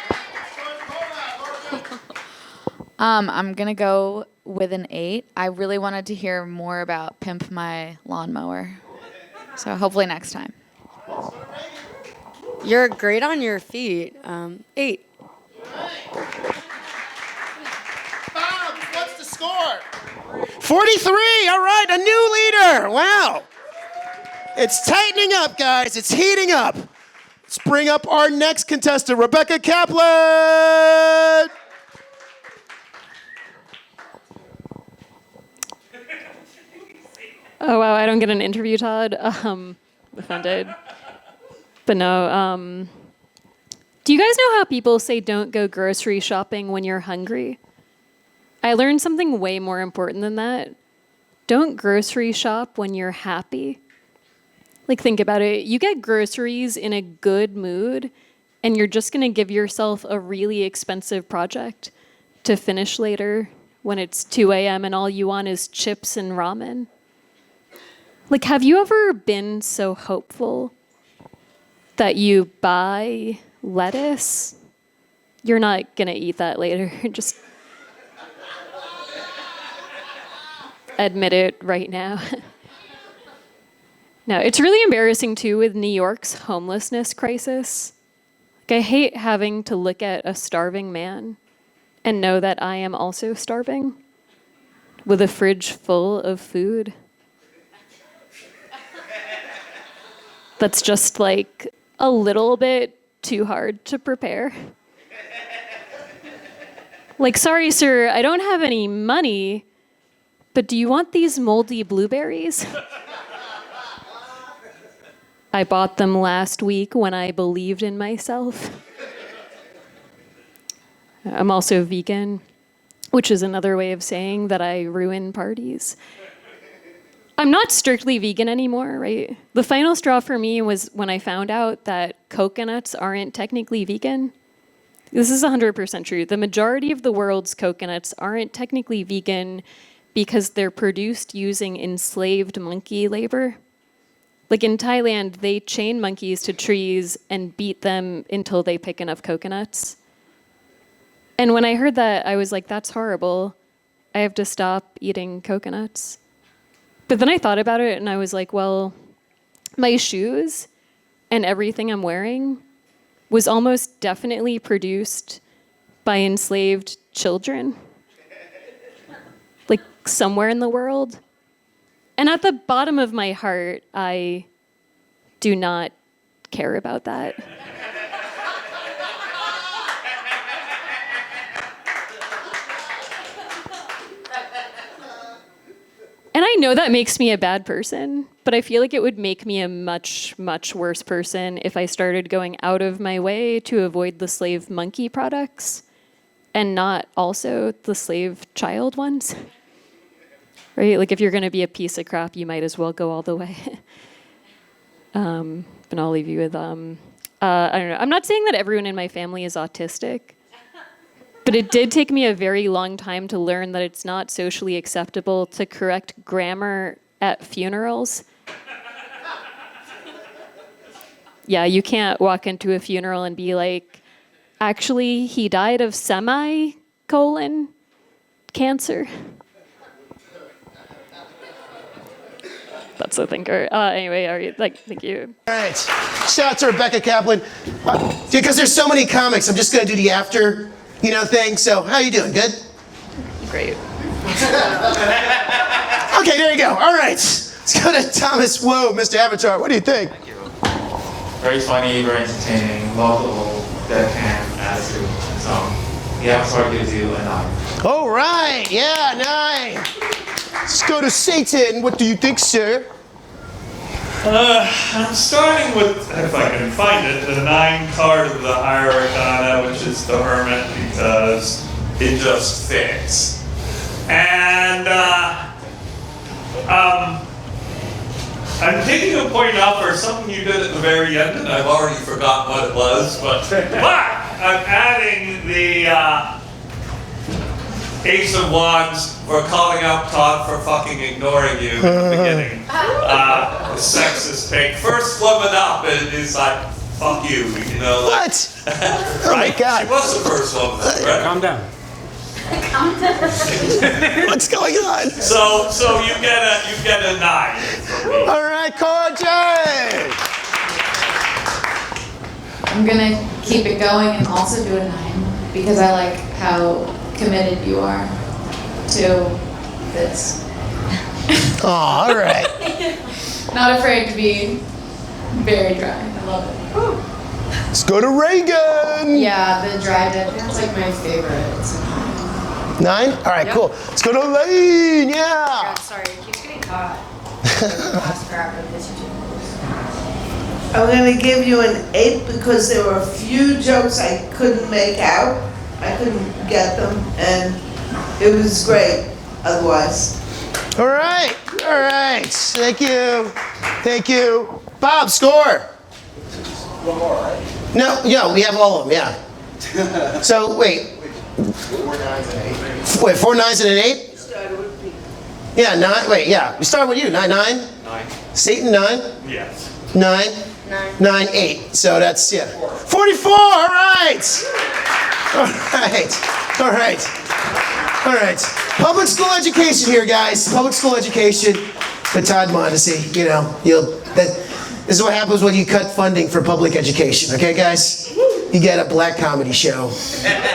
Speaker 4: I'm gonna go with an 8. I really wanted to hear more about Pimp My Lawnmower. So hopefully next time.
Speaker 9: You're great on your feet. 8.
Speaker 1: Bob, what's the score? 43. All right, a new leader. Wow. It's tightening up, guys. It's heating up. Let's bring up our next contestant, Rebecca Kaplan.
Speaker 13: Oh, wow, I don't get an interview, Todd. Offended. But no, do you guys know how people say don't go grocery shopping when you're hungry? I learned something way more important than that. Don't grocery shop when you're happy. Like, think about it. You get groceries in a good mood, and you're just going to give yourself a really expensive project to finish later when it's 2 a.m. and all you want is chips and ramen. Like, have you ever been so hopeful that you buy lettuce? You're not going to eat that later. Just admit it right now. No, it's really embarrassing, too, with New York's homelessness crisis. Like, I hate having to look at a starving man and know that I am also starving with a fridge full of food. That's just like a little bit too hard to prepare. Like, sorry, sir, I don't have any money, but do you want these moldy blueberries? I bought them last week when I believed in myself. I'm also vegan, which is another way of saying that I ruin parties. I'm not strictly vegan anymore, right? The final straw for me was when I found out that coconuts aren't technically vegan. This is 100% true. The majority of the world's coconuts aren't technically vegan because they're produced using enslaved monkey labor. Like in Thailand, they chain monkeys to trees and beat them until they pick enough coconuts. And when I heard that, I was like, that's horrible. I have to stop eating coconuts. But then I thought about it and I was like, well, my shoes and everything I'm wearing was almost definitely produced by enslaved children. Like somewhere in the world. And at the bottom of my heart, I do not care about that. And I know that makes me a bad person, but I feel like it would make me a much, much worse person if I started going out of my way to avoid the slave monkey products and not also the slave child ones. Right? Like if you're going to be a piece of crap, you might as well go all the way. And I'll leave you with, I don't know. I'm not saying that everyone in my family is autistic. But it did take me a very long time to learn that it's not socially acceptable to correct grammar at funerals. Yeah, you can't walk into a funeral and be like, actually, he died of semicolon cancer. That's the thinker. Anyway, thank you.
Speaker 14: All right. Shout out to Rebecca Kaplan. Because there's so many comics, I'm just going to do the after, thing. So, how you doing? Good?
Speaker 13: Great.
Speaker 14: Okay, there you go. All right. Let's go to Thomas Wu, Mr. Avatar. What do you think?
Speaker 6: Thank you. Very funny, very entertaining. Love the whole deadpan attitude. So, the Avatar gives you a 9.
Speaker 14: All right. Yeah, 9. Let's go to Satan. What do you think, sir?
Speaker 3: I'm starting with, if I can find it, the 9 card of the Hiragana, which is the Hermit, because it just fits. And I'm taking a point out for something you did at the very end, and I've already forgotten what it was, but I'm adding the Ace of Wands for calling out Todd for fucking ignoring you at the beginning. The sexist take. First flipping up is like, fuck you,
Speaker 14: What?
Speaker 3: Right?
Speaker 14: Oh my God.
Speaker 3: She was the first woman, right?
Speaker 12: Calm down.
Speaker 14: What's going on?
Speaker 3: So you get a 9 from me.
Speaker 14: All right, Corey.
Speaker 4: I'm gonna keep it going and also do a 9 because I like how committed you are to this.
Speaker 14: Oh, all right.
Speaker 4: Not afraid to be very dry. I love it.
Speaker 14: Let's go to Reagan.
Speaker 9: Yeah, the dry dead. That's like my favorite. It's
Speaker 14: 9? All right, cool. Let's go to Lane. Yeah.
Speaker 9: God, sorry, it keeps getting caught. Last crap of this
Speaker 5: I'm going to give you an 8 because there were a few jokes I couldn't make out. I couldn't get them, and it was great otherwise.
Speaker 14: All right. All right. Thank you. Thank you. Bob, score.
Speaker 15: One more, right?
Speaker 14: No, we have all of them, yeah. So, wait.
Speaker 15: 4 9s and 8.
Speaker 14: Wait, 4 9s and an 8? Yeah, 9. Wait, yeah. We start with you. 9 9?
Speaker 3: 9.
Speaker 14: Satan, 9?
Speaker 3: Yes.
Speaker 14: 9? 9 8. So that's, 44. All right. All right. All right. All right. Public school education here, guys. Public school education. But Todd Mondesi, this is what happens when you cut funding for public education, okay, guys? You get a black comedy show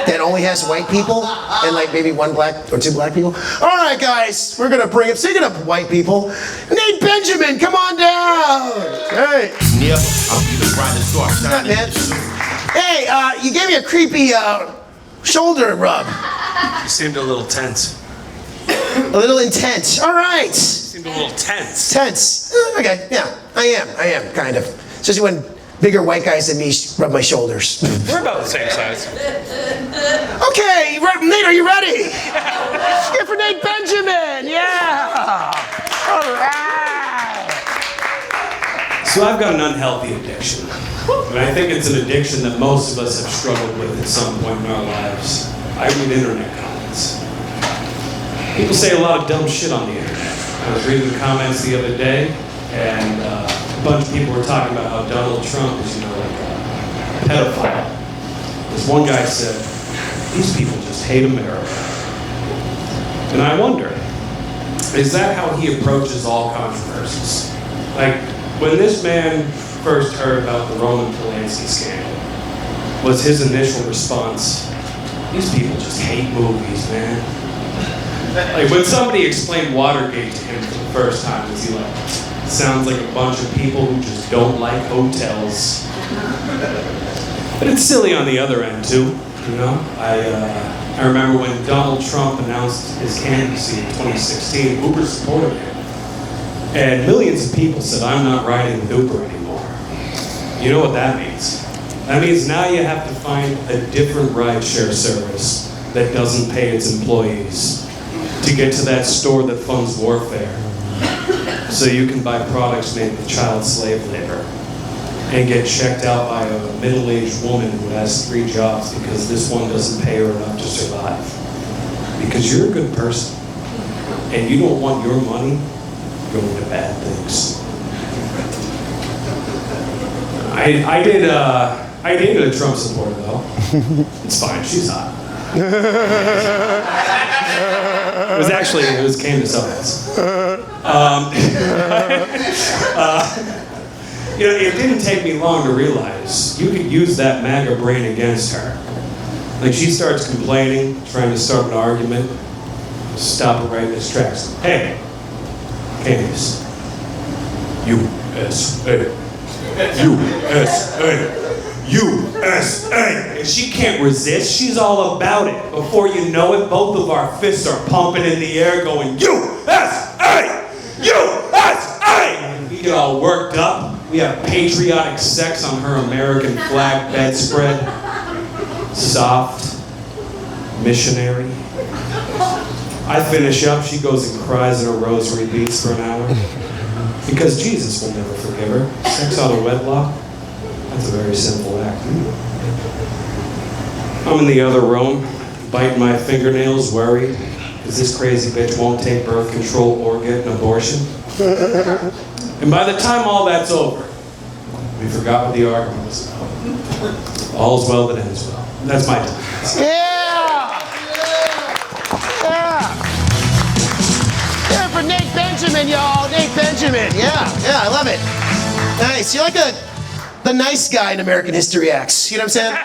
Speaker 14: that only has white people and like maybe 1 black or 2 black people. All right, guys, we're gonna bring it. Speaking of white people, Nate Benjamin, come on down. Hey.
Speaker 8: Yeah, I'll be the brightest star.
Speaker 14: What's up, man? Hey, you gave me a creepy shoulder rub.
Speaker 12: You seemed a little tense.
Speaker 14: A little intense. All right.
Speaker 12: Seemed a little tense.
Speaker 14: Tense. Okay, yeah, I am, kind of. Especially when bigger white guys than me rub my shoulders.
Speaker 12: We're about the same size.
Speaker 14: Okay, Nate, are you ready? Here for Nate Benjamin, yeah. All right.
Speaker 16: So I've got an unhealthy addiction. And I think it's an addiction that most of us have struggled with at some point in our lives. I read internet comments. People say a lot of dumb shit on the internet. I was reading the comments the other day, and a bunch of people were talking about how Donald Trump is, like a pedophile. This one guy said, these people just hate America. And I wonder, is that how he approaches all controversies? Like, when this man first heard about the Roman Polanski scandal, was his initial response, these people just hate movies, man. Like, when somebody explained Watergate to him for the first time, was he like, sounds like a bunch of people who just don't like hotels. But it's silly on the other end, too, I remember when Donald Trump announced his candidacy in 2016, Uber supported him. And millions of people said, I'm not riding with Uber anymore. You know what that means? That means now you have to find a different rideshare service that doesn't pay its employees to get to that store that funds warfare, so you can buy products made with child slave labor and get checked out by a middle-aged woman who has 3 jobs because this one doesn't pay her enough to survive. Because you're a good person and you don't want your money going to bad things. I dated a Trump supporter though. It's fine, she's hot. It was Candace Owens. It didn't take me long to realize you could use that MAGA brain against her. Like, she starts complaining, trying to start an argument, stop it right in its tracks. Hey, Candace, USA, USA. USA! And she can't resist. She's all about it. Before you know it, both of our fists are pumping in the air going, USA! USA! And we get all worked up. We have patriotic sex on her American flag bedspread. Soft. Missionary. I finish up. She goes and cries in her rosary beads for an hour. Because Jesus will never forgive her. Sex out of wedlock. That's a very simple act. I'm in the other room, biting my fingernails, worried, because this crazy bitch won't take birth control or get an abortion. And by the time all that's over, we forgot what the argument was about. All's well that ends well. That's my time.
Speaker 14: Yeah! Yeah! Yeah, for Nate Benjamin, y'all. Nate Benjamin. Yeah, I love it. Nice. You're like the nice guy in American History X. You know what I'm saying?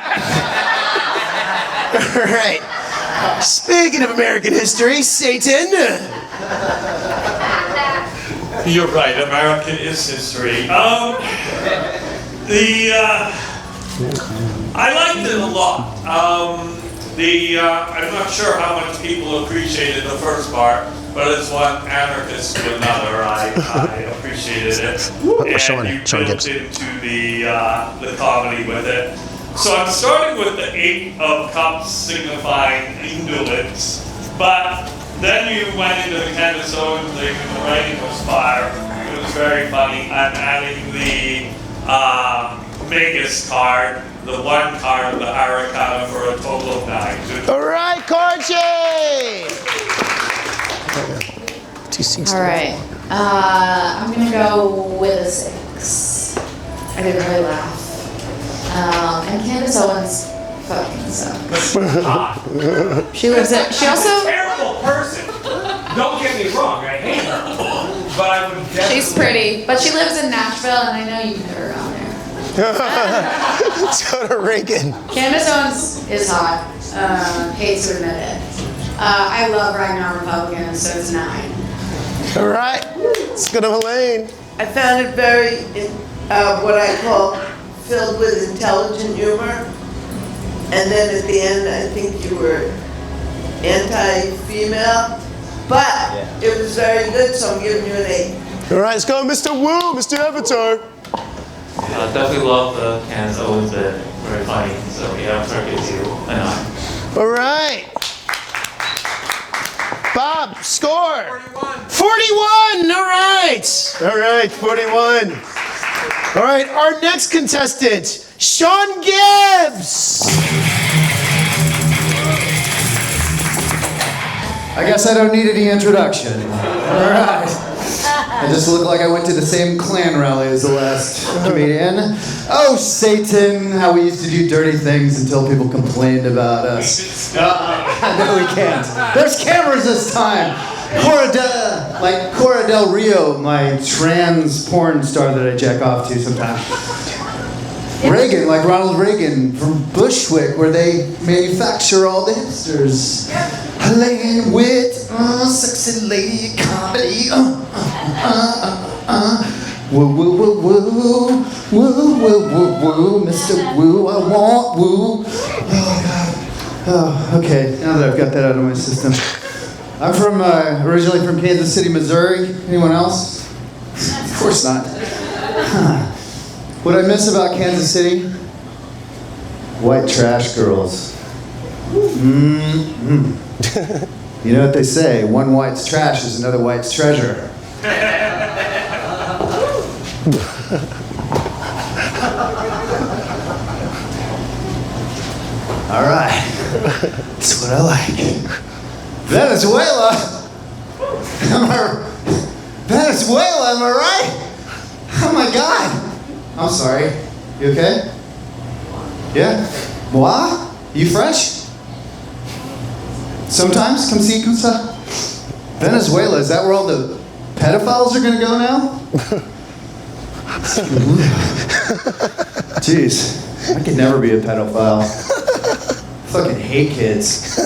Speaker 14: All right. Speaking of American history, Satan.
Speaker 3: You're right, American is history. I liked it a lot. I'm not sure how much people appreciated the first part, but as one anarchist to another, I appreciated it. And you built into the comedy with it. So I'm starting with the 8 of Cups signifying indolence, but then you went into the Candace Owens thing, and the writing was fire. It was very funny. I'm adding the Vegas card, the 1 card of the Aracana for a total of 9.
Speaker 14: All right, Corky!
Speaker 4: All right. I'm going to go with a 6. I didn't really laugh. And Candace Owens fucking sucks. She lives in. She also.
Speaker 16: I'm a terrible person. Don't get me wrong. I hate her. But I would definitely.
Speaker 4: She's pretty, but she lives in Nashville, and I know you can get her around there.
Speaker 14: Let's go to Reagan.
Speaker 17: Candace Owens is hot. Hates to admit it. I love Ragnar Republicans, so it's 9.
Speaker 14: All right. Let's go to Elaine.
Speaker 5: I found it very, what I call, filled with intelligent humor. And then at the end, I think you were anti-female. But it was very good, so I'm giving you an 8.
Speaker 14: All right, let's go, Mr. Wu, Mr. Avatar.
Speaker 6: Definitely love the Candace Owens bit. Very funny. So yeah, Avatar gives you a 9.
Speaker 14: All right. Bob, score. 41. All right. All right, 41. All right, our next contestant, Sean Gibbs.
Speaker 18: I guess I don't need any introduction. All right. I just look like I went to the same Klan rally as the last comedian. Oh, Satan, how we used to do dirty things until people complained about us. No, we can't. There's cameras this time. Cora Del Rio, my trans porn star that I jack off to sometimes. Reagan, like Ronald Reagan from Bushwick, where they manufacture all the hipsters. Playing with sexy lady comedy. Woo, woo, woo, woo. Woo, woo, woo, woo. Mr. Woo, I want woo. Oh, God. Oh, okay. Now that I've got that out of my system. I'm from originally from Kansas City, Missouri. Anyone else? Of course not. What I miss about Kansas City? White trash girls. Mm-hmm. You know what they say? One white's trash is another white's treasure. All right. That's what I like. Venezuela? Venezuela, am I right? Oh my God. I'm sorry. You okay? Yeah? Moi? You French? Sometimes? Come see, come ça? Venezuela, is that where all the pedophiles are gonna go now? Jeez, I could never be a pedophile. Fucking hate kids.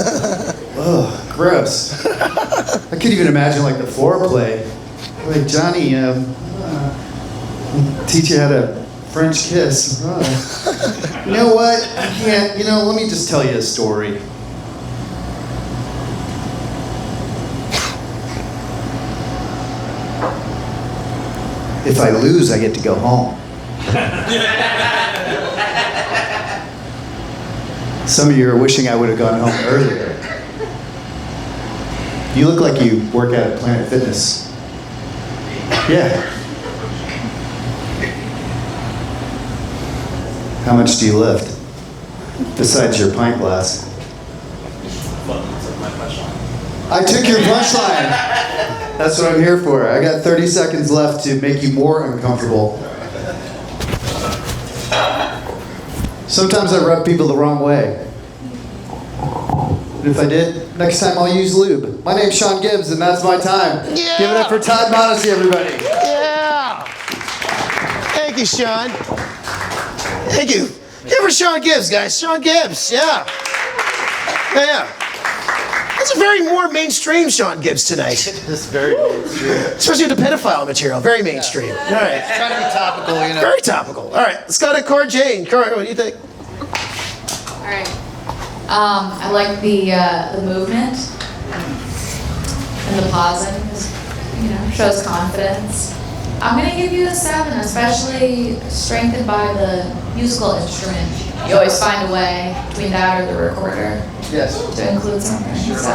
Speaker 18: Ugh, gross. I could even imagine like the foreplay. Like, Johnny, teach you how to French kiss. You know what? I can't, let me just tell you a story. If I lose, I get to go home. Some of you are wishing I would have gone home earlier. You look like you work out at Planet Fitness. Yeah. How much do you lift? Besides your pint glass. I took your punchline. That's what I'm here for. I got 30 seconds left to make you more uncomfortable. Sometimes I rub people the wrong way. And if I did, next time I'll use lube. My name's Sean Gibbs, and that's my time.
Speaker 14: Yeah.
Speaker 18: Give it up for Todd Modesty, everybody.
Speaker 14: Yeah. Thank you, Sean. Thank you. Give for Sean Gibbs, guys. Sean Gibbs. Yeah. Yeah. That's a very more mainstream Sean Gibbs tonight.
Speaker 18: It's very mainstream.
Speaker 14: Especially with the pedophile material. Very mainstream. All right.
Speaker 18: Trying to be topical,
Speaker 14: Very topical. All right. Let's go to Cora Jane. Cora, what do you think?
Speaker 4: All right. I like the movement and the pausing. Shows confidence. I'm gonna give you a 7, especially strengthened by the musical instrument. You always find a way between that or the recorder.
Speaker 18: Yes.
Speaker 4: To include something. So.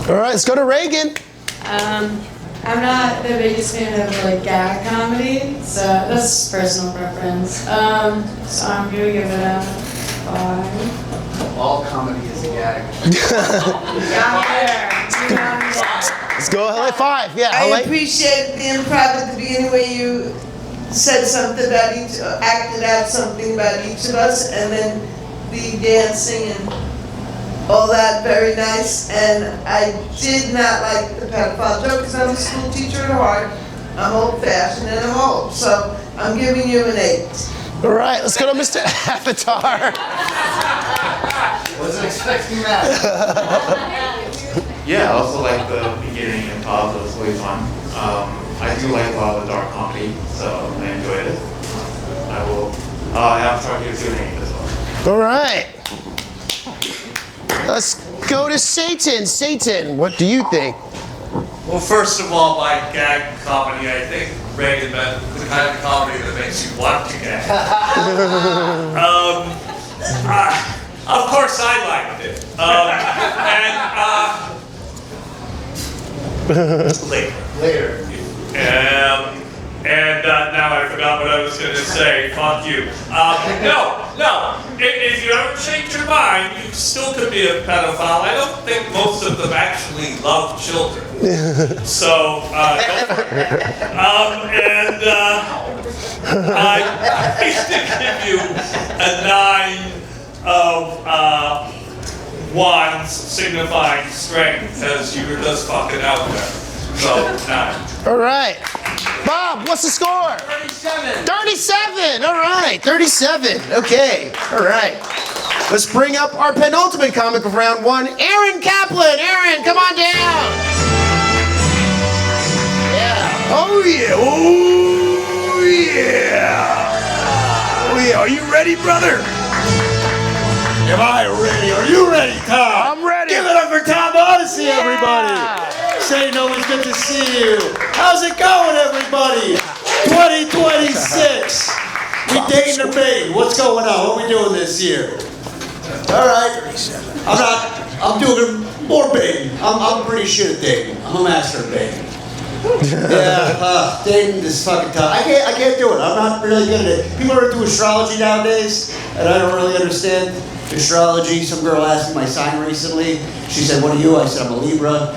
Speaker 14: All right. Let's go to Reagan.
Speaker 9: I'm not the biggest fan of gag comedy, so that's personal preference. So I'm gonna give it a 5.
Speaker 18: All comedy is a gag.
Speaker 14: Let's go LA 5. Yeah.
Speaker 5: I
Speaker 14: LA.
Speaker 5: appreciate the improv at the beginning where you said something about acted out something about each of us, and then the dancing and all that, very nice. And I did not like the pedophile joke because I'm a school teacher at heart. I'm old-fashioned and I'm old, so I'm giving you an 8.
Speaker 14: All right. Let's go to Mr. Avatar.
Speaker 18: Wasn't expecting that.
Speaker 6: Yeah, I also like the beginning and pause. It was really fun. I do like a lot of the dark comedy, so I enjoyed it. I will Avatar gives you an 8 as well.
Speaker 14: All right. Let's go to Satan. Satan, what do you think?
Speaker 3: Well, first of all, by gag comedy, I think Reagan meant the kind of comedy that makes you want to gag. Of course, I liked it. Later. Now I forgot what I was going to say. Fuck you. No. If you ever change your mind, you still could be a pedophile. I don't think most of them actually love children. So, go for it. I used to give you a 9 of wands signifying strength, as you were just fucking out there. So, 9.
Speaker 14: All right. Bob, what's the score?
Speaker 3: 37.
Speaker 14: 37. All right. 37. Okay. All right. Let's bring up our penultimate comic of round 1, Aaron Kaplan. Aaron, come on down. Yeah. Oh, yeah. Oh, yeah. Oh, yeah. Are you ready, brother? Am I ready? Are you ready, Tom? I'm ready. Give it up for Tom Odyssey, everybody. St. Always good to see you. How's it going, everybody? 2026. We dating or baiting? What's going on? What are we doing this year? All right. I'm doing more baiting. I'm pretty shit at dating. I'm a master at dating. Yeah, dating is fucking tough. I can't do it. I'm not really good at it. People are into astrology nowadays, and I don't really understand astrology. Some girl asked me my sign recently. She said, "What are you?" I said, "I'm a Libra."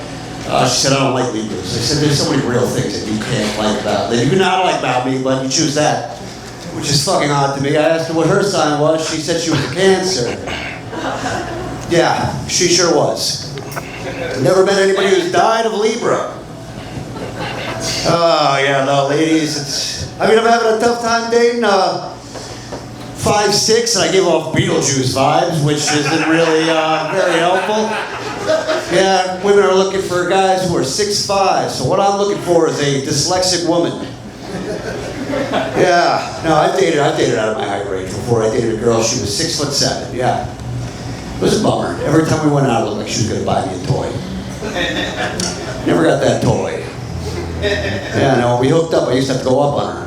Speaker 14: She said, "I don't like Libras." I said, "There's so many real things that you can't like about them. You can not like about me, but you choose that," which is fucking odd to me. I asked her what her sign was. She said she was a Cancer. Yeah, she sure was. Never met anybody who's died of Libra. Oh, yeah, no, ladies, I'm having a tough time dating 5'6", and I give off Beetlejuice vibes, which isn't really very helpful. Yeah, women are looking for guys who are 6'5", so what I'm looking for is a dyslexic woman. Yeah, no, I've dated out of my height range before. I dated a girl, she was 6'7", yeah. It was a bummer. Every time we went out, it looked like she was going to buy me a toy. Never got that toy. Yeah, no, when we hooked up, I used to have to go up on her.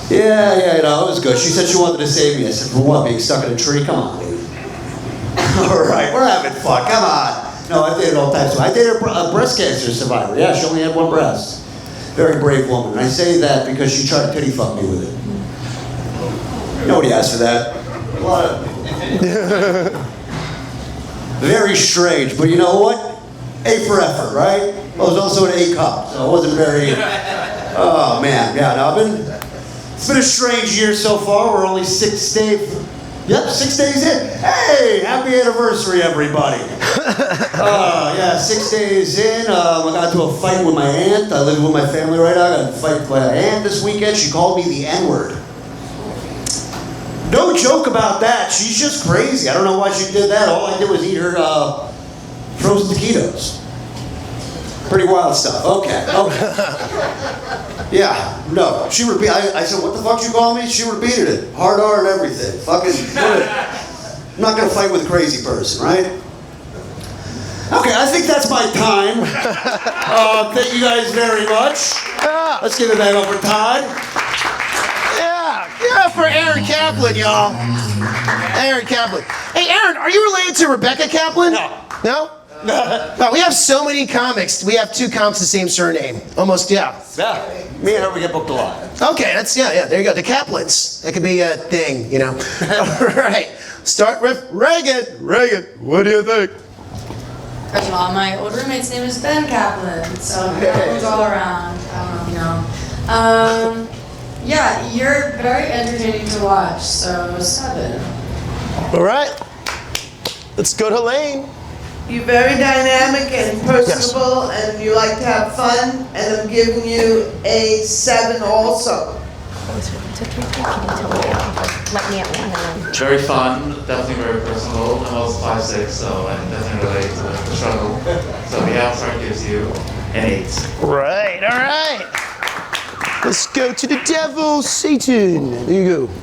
Speaker 14: Yeah, no, it was good. She said she wanted to save me. I said, "For what, being stuck in a tree? Come on, baby." All right, we're having fun. Come on. No, I dated all types of. I dated a breast cancer survivor. Yeah, she only had one breast. Very brave woman. And I say that because she tried to pity fuck me with it. Nobody asked for that. A lot of... Very strange, but you know what? A for effort, right? I was also an A cup, so it wasn't very... Oh, man. Yeah, no, it's been a strange year so far. We're only 6 days... Yep, 6 days in. Hey, happy anniversary, everybody. Yeah, 6 days in. I got into a fight with my aunt. I live with my family right now. I got in a fight with my aunt this weekend. She called me the N-word. No joke about that. She's just crazy. I don't know why she did that. All I did was eat her frozen taquitos. Pretty wild stuff. Okay. Yeah, no. She repeated. I said, "What the fuck you call me?" She repeated it. Hard R and everything. Fucking. I'm not gonna fight with a crazy person, right? Okay, I think that's my time. Thank you guys very much. Let's give it back over to Todd. Yeah, for Aaron Kaplan, y'all. Aaron Kaplan. Hey, Aaron, are you related to Rebecca Kaplan? No? No, we have so many comics. We have 2 comics the same surname. Almost, yeah.
Speaker 10: Yeah, me and her, we get booked a lot.
Speaker 14: Okay, yeah, there you go. The Kaplans. That could be a thing, you know. All right, start with Reagan. Reagan, what do you think?
Speaker 17: First of all, my old roommate's name is Ben Kaplan, so Kaplan's all around. I don't know if you know. Yeah, you're very entertaining to watch, so 7.
Speaker 14: All right, let's go to Lane.
Speaker 5: You're very dynamic and personable, and you like to have fun, and I'm giving you a 7 also.
Speaker 6: Very fun, definitely very personal. I'm also 5'6", so I can definitely relate to the struggle. So the outside gives you an 8.
Speaker 14: Right, all right. Let's go to the devil, Satan. There you go.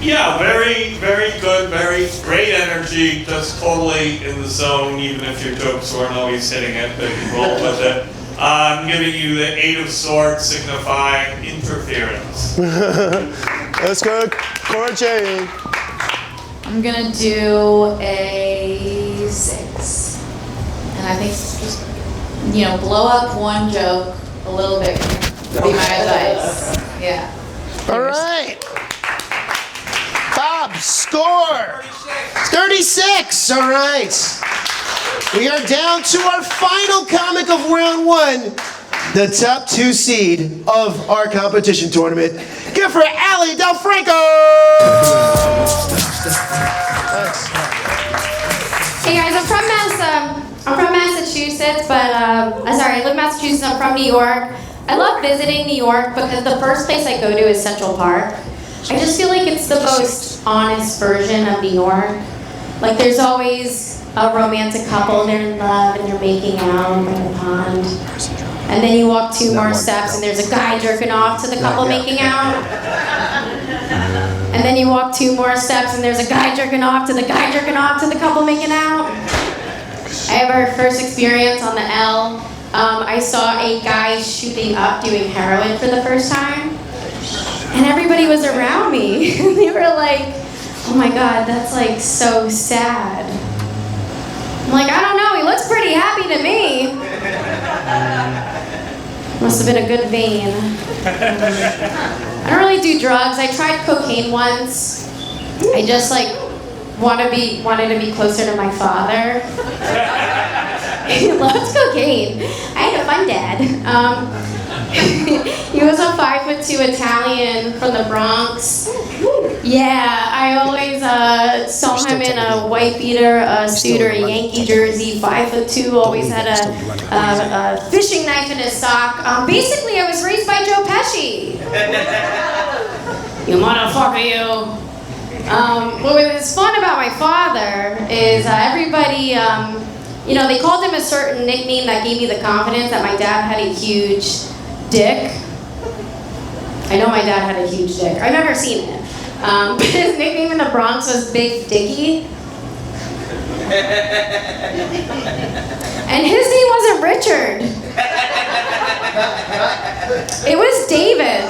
Speaker 3: Yeah, very, very good, very great energy, just totally in the zone, even if your jokes weren't always hitting it, but you roll with it. I'm giving you the 8 of Swords, signifying interference.
Speaker 14: Let's go, Cora Jane.
Speaker 4: I'm gonna do a 6. And I think just, blow up one joke a little bit would be my advice. Yeah.
Speaker 14: All right. Bob, score. 36. All right. We are down to our final comic of round 1. The top 2 seed of our competition tournament. Give for Ali Del Franco.
Speaker 19: Hey guys, I'm from Massachusetts, but I live in Massachusetts. I'm from New York. I love visiting New York because the first place I go to is Central Park. I just feel like it's the most honest version of New York. Like there's always a romantic couple, they're in love and they're making out by the pond. And then you walk 2 more steps and there's a guy jerking off to the couple making out. And then you walk 2 more steps and there's a guy jerking off to the guy jerking off to the couple making out. I have our first experience on the L. I saw a guy shooting up doing heroin for the first time. And everybody was around me. They were like, oh my God, that's like so sad. I'm like, I don't know, he looks pretty happy to me. Must have been a good vein. I don't really do drugs. I tried cocaine once. I just like wanted to be closer to my father. He loves cocaine. I had a fun dad. He was a 5'2" Italian from the Bronx. Yeah, I always saw him in a white beater, a suit, or a Yankee jersey. 5'2", always had a fishing knife in his sock. Basically, I was raised by Joe Pesci. You motherfucker, you. What was fun about my father is everybody, they called him a certain nickname that gave me the confidence that my dad had a huge dick. I know my dad had a huge dick. I've never seen it. But his nickname in the Bronx was Big Dickie. And his name wasn't Richard. It was David.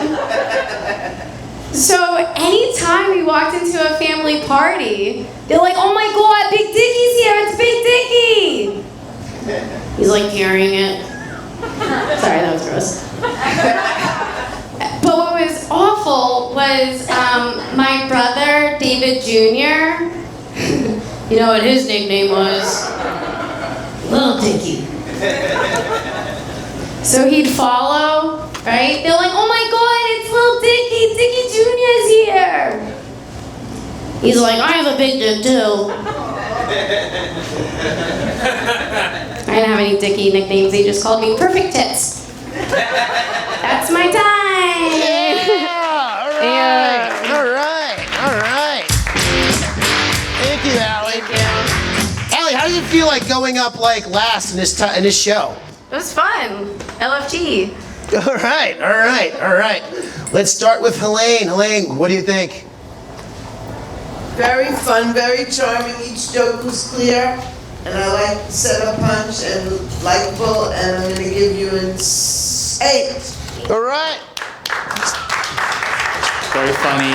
Speaker 19: So anytime we walked into a family party, they're like, oh my God, Big Dickie's here, it's Big Dickie. He's like carrying it. Sorry, that was gross. But what was awful was my brother, David Jr., you know what his nickname was? Little Dickie. So he'd follow, right? They're like, oh my God, it's Little Dickie. Dickie Jr. is here. He's like, I have a big dick too. I didn't have any Dickie nicknames. They just called me Perfect Tits. That's my time.
Speaker 14: Yeah, all right, all right, all right. Thank you, Allie.
Speaker 19: Thank you.
Speaker 14: Allie, how does it feel like going up like last in this show?
Speaker 19: It was fun. LFG.
Speaker 14: All right, all right, all right. Let's start with Helene. Helene, what do you think?
Speaker 5: Very fun, very charming. Each joke was clear, and I like the setup punch and likable, and I'm gonna give you an 8.
Speaker 14: All right.
Speaker 6: Very funny.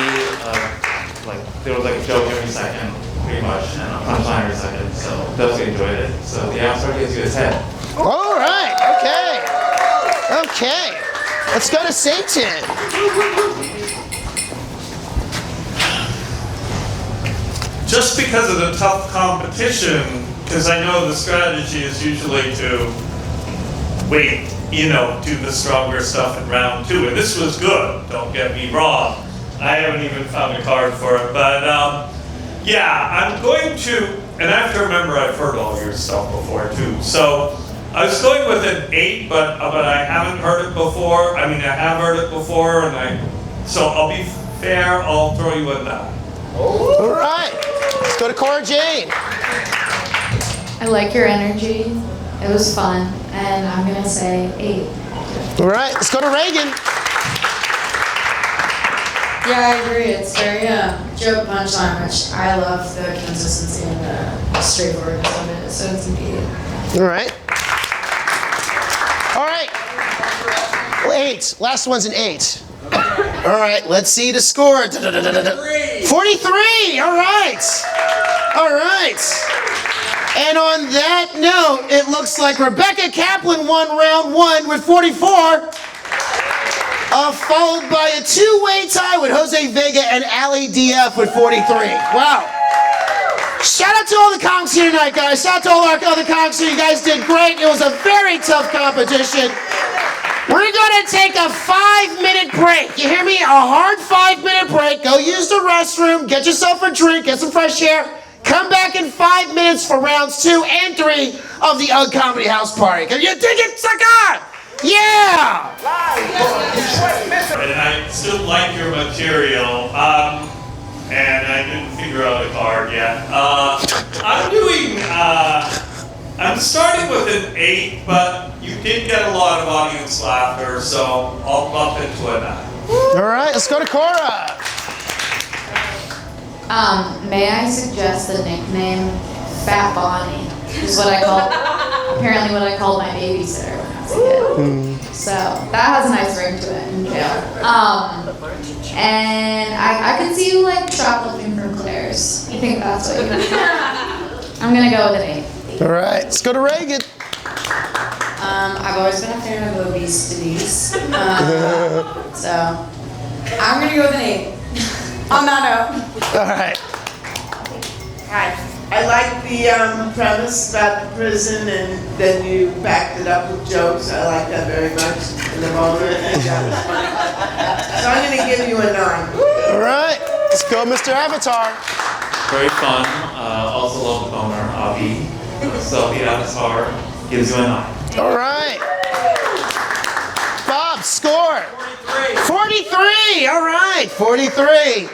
Speaker 6: There was like a joke every second, pretty much, and a punchline every second. So definitely enjoyed it. So the answer gives you a 10.
Speaker 14: All right. Okay. Okay. Let's go to Satan.
Speaker 3: Just because of the tough competition, because I know the strategy is usually to wait, do the stronger stuff in round 2. And this was good, don't get me wrong. I haven't even found a card for it, but yeah, I'm going to, and I have to remember I've heard all your stuff before too. So I was going with an 8, but I haven't heard it before. I mean, I have heard it before, so I'll be fair, I'll throw you a 9.
Speaker 14: All right. Let's go to Cora Jane.
Speaker 4: I like your energy. It was fun, and I'm gonna say 8.
Speaker 14: All right. Let's go to Reagan.
Speaker 17: Yeah, I agree. It's very joke punchline, which I love the consistency and the straightforwardness of it. So it's an 8.
Speaker 14: All right. All right. 8. Last one's an 8. All right. Let's see the score. 43. All right. All right. And on that note, it looks like Rebecca Kaplan won round 1 with 44. Followed by a 2-way tie with Jose Vega and Ali DF with 43. Wow. Shout out to all the conks here tonight, guys. Shout out to all our other conks here. You guys did great. It was a very tough competition. We're going to take a 5-minute break. You hear me? A hard 5-minute break. Go use the restroom. Get yourself a drink. Get some fresh air. Come back in 5 minutes for rounds 2 and 3 of the UGG Comedy House Party. Can you dig it, sucker? Yeah!
Speaker 3: And I still like your material, and I didn't figure out a card yet. I'm doing I'm starting with an 8, but you did get a lot of audience laughter, so I'll bump it to a 9.
Speaker 14: All right, let's go to Cora.
Speaker 4: May I suggest the nickname Fat Bonnie? Is what I called, apparently what I called my babysitter when I was a kid. So that has a nice ring to it in jail. And I could see you like shoplifting from Claire's. I think that's what you meant. I'm gonna go with an 8.
Speaker 14: All right, let's go to Reagan.
Speaker 17: I've always been a fan of obesities. So I'm gonna go with an 8. On that note.
Speaker 14: All right.
Speaker 5: Hi. I like the premise about the prison, and then you backed it up with jokes. I like that very much in the moment. I think that was funny. So I'm going to give you a 9.
Speaker 14: All right, let's go, Mr. Avatar.
Speaker 6: Very fun. Also love the boner, Avi. So the Avatar gives you a 9.
Speaker 14: All right. Bob, score. 43. All right, 43.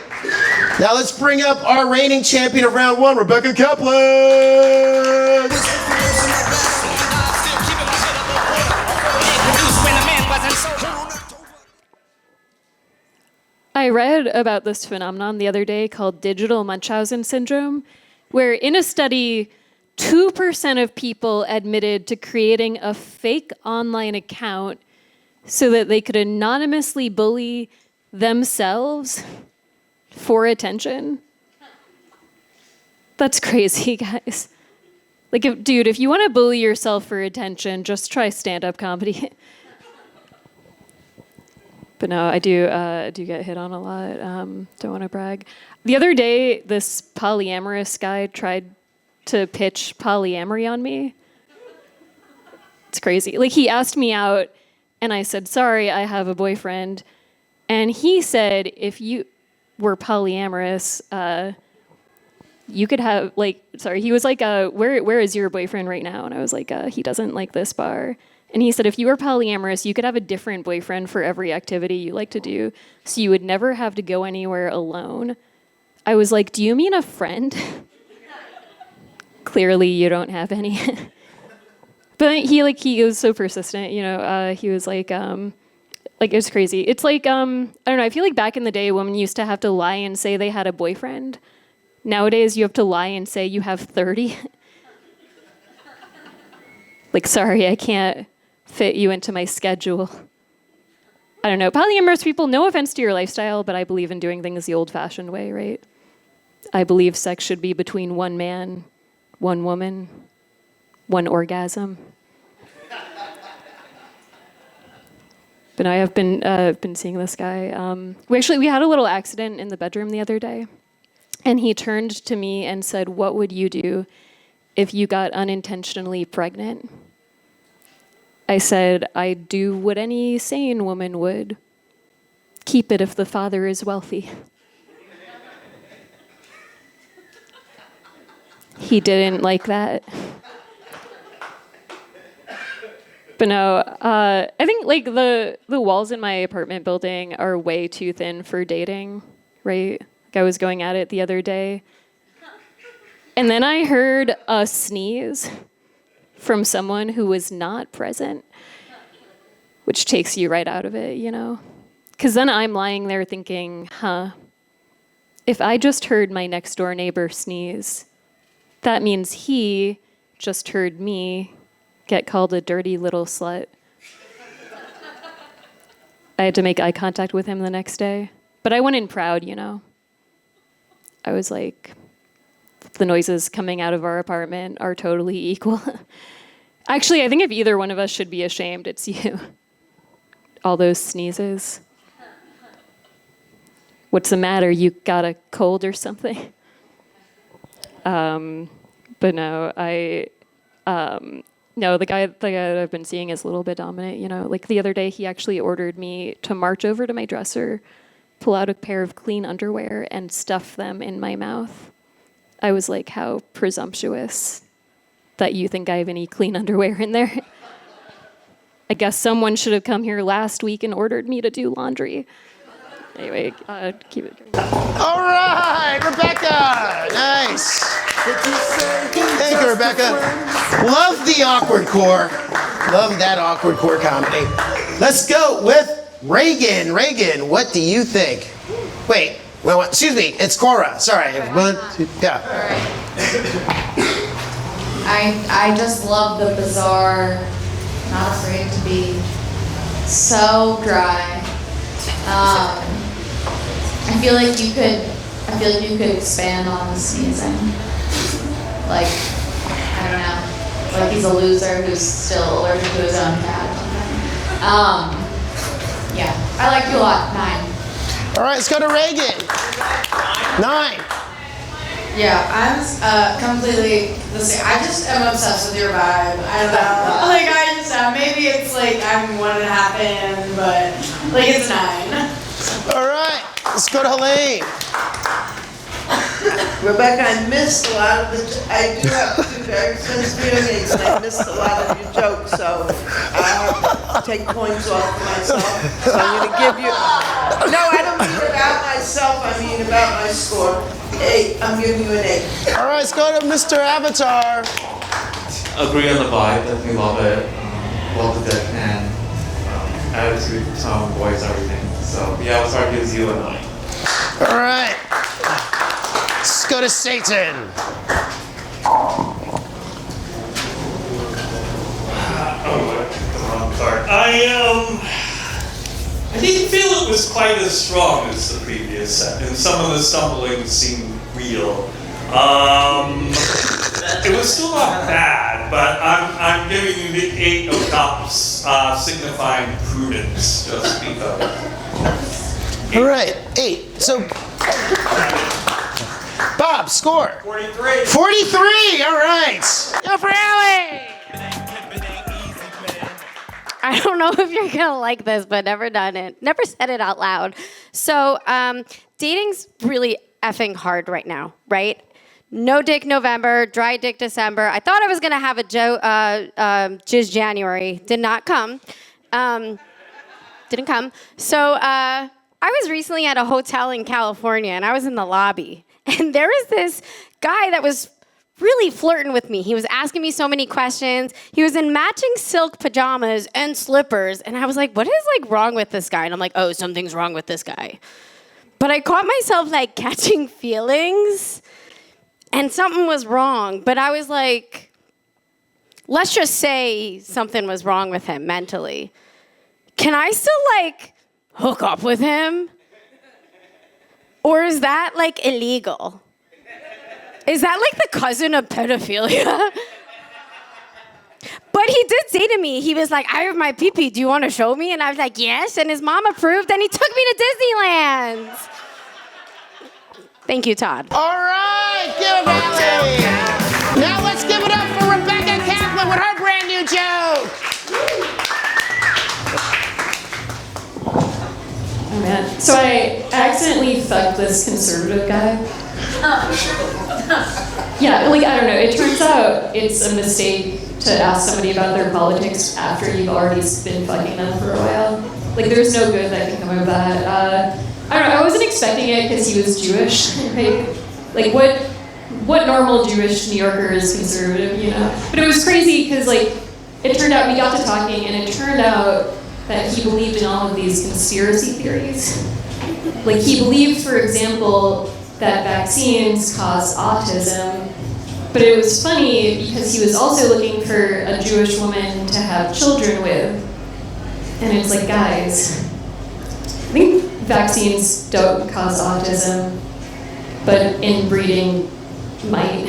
Speaker 14: Now let's bring up our reigning champion of round 1, Rebecca Kaplan.
Speaker 13: I read about this phenomenon the other day called digital Munchausen syndrome, where in a study, 2% of people admitted to creating a fake online account so that they could anonymously bully themselves for attention. That's crazy, guys. Like, if you want to bully yourself for attention, just try stand-up comedy. But no, I do get hit on a lot. Don't want to brag. The other day, this polyamorous guy tried to pitch polyamory on me. It's crazy. Like, he asked me out, and I said, sorry, I have a boyfriend. And he said, if you were polyamorous, you could have, like, sorry, he was like, where is your boyfriend right now? And I was like, he doesn't like this bar. And he said, if you were polyamorous, you could have a different boyfriend for every activity you like to do, so you would never have to go anywhere alone. I was like, do you mean a friend? Clearly you don't have any. But he was so persistent, you know, he was like, it was crazy. It's like, I don't know, I feel like back in the day, women used to have to lie and say they had a boyfriend. Nowadays, you have to lie and say you have 30. Like, sorry, I can't fit you into my schedule. I don't know. Polyamorous people, no offense to your lifestyle, but I believe in doing things the old-fashioned way, right? I believe sex should be between one man, one woman, one orgasm. But I have been seeing this guy. We had a little accident in the bedroom the other day, and he turned to me and said, "What would you do if you got unintentionally pregnant?" I said, "I'd do what any sane woman would. Keep it if the father is wealthy." He didn't like that. But no, I think like the walls in my apartment building are way too thin for dating, right? Like I was going at it the other day. And then I heard a sneeze from someone who was not present, which takes you right out of it, you know? Because then I'm lying there thinking, if I just heard my next door neighbor sneeze, that means he just heard me get called a dirty little slut. I had to make eye contact with him the next day. But I went in proud, you know? I was like, the noises coming out of our apartment are totally equal. Actually, I think if either one of us should be ashamed, it's you. All those sneezes. What's the matter? You got a cold or something? But no, no, the guy that I've been seeing is a little bit dominant, you know? Like the other day, he actually ordered me to march over to my dresser, pull out a pair of clean underwear, and stuff them in my mouth. I was like, how presumptuous that you think I have any clean underwear in there. I guess someone should have come here last week and ordered me to do laundry. Anyway, keep it going.
Speaker 14: All right, Rebecca, nice. Thank you, Rebecca. Love the awkward core. Love that awkward core comedy. Let's go with Reagan. Reagan, what do you think? Wait, well, excuse me, it's Cora. Sorry. Yeah.
Speaker 4: I just love the bizarre, not afraid to be so dry. I feel like you could expand on this sneezing. Like, I don't know, like he's a loser who's still allergic to his own cat or something. Yeah, I like you a lot. 9.
Speaker 14: All right, let's go to Reagan. 9.
Speaker 17: Yeah, I'm completely the same. I just am obsessed with your vibe. I don't know. Like, I just maybe it's like I'm 1.5 in, but like it's 9.
Speaker 14: All right, let's go to Helene.
Speaker 5: Rebecca, I missed a lot of I do have 2 very sensitive hearing aids, and I missed a lot of your jokes, so I have to take points off for myself. So I'm going to give you. No, I don't mean about myself. I mean about my score. 8. I'm giving you an 8.
Speaker 14: All right, let's go to Mr. Avatar.
Speaker 6: Agree on the vibe, definitely love it. Love the deck and attitude, tone, voice, everything. So the Avatar gives you a 9.
Speaker 14: All right. Let's go to Satan.
Speaker 3: I didn't feel it was quite as strong as the previous set, and some of the stumbling seemed real. It was still not bad, but I'm giving you the 8 of cups, signifying prudence, just because.
Speaker 14: All right, 8. So, Bob, score.
Speaker 3: 43.
Speaker 14: 43. All right. Go for Allie.
Speaker 19: I don't know if you're gonna like this, but never done it. Never said it out loud. So, dating's really effing hard right now, right? No dick November, dry dick December. I thought I was gonna have a jizz January. Did not come. Didn't come. So, I was recently at a hotel in California, and I was in the lobby, and there was this guy that was really flirting with me. He was asking me so many questions. He was in matching silk pajamas and slippers. And I was like, what is wrong with this guy? And I'm like, oh, something's wrong with this guy. But I caught myself catching feelings and something was wrong. But I was like, let's just say something was wrong with him mentally. Can I still hook up with him? Or is that illegal? Is that the cousin of pedophilia? But he did say to me, he was like, I have my pee-pee, do you want to show me? And I was like, yes, and his mom approved, and he took me to Disneyland. Thank you, Todd.
Speaker 14: All right, give it up, Allie. Now let's give it up for Rebecca Kaplan with her brand new joke.
Speaker 13: Oh man. So I accidentally fucked this conservative guy. Yeah, I don't know. It turns out it's a mistake to ask somebody about their politics after you've already been fucking them for a while. There's no good that can come of that. I don't know. I wasn't expecting it because he was Jewish, right? What normal Jewish New Yorker is conservative, you know? But it was crazy because it turned out we got to talking, and it turned out that he believed in all of these conspiracy theories. He believed, for example, that vaccines cause autism, but it was funny because he was also looking for a Jewish woman to have children with. And it's guys, I think vaccines don't cause autism, but inbreeding might.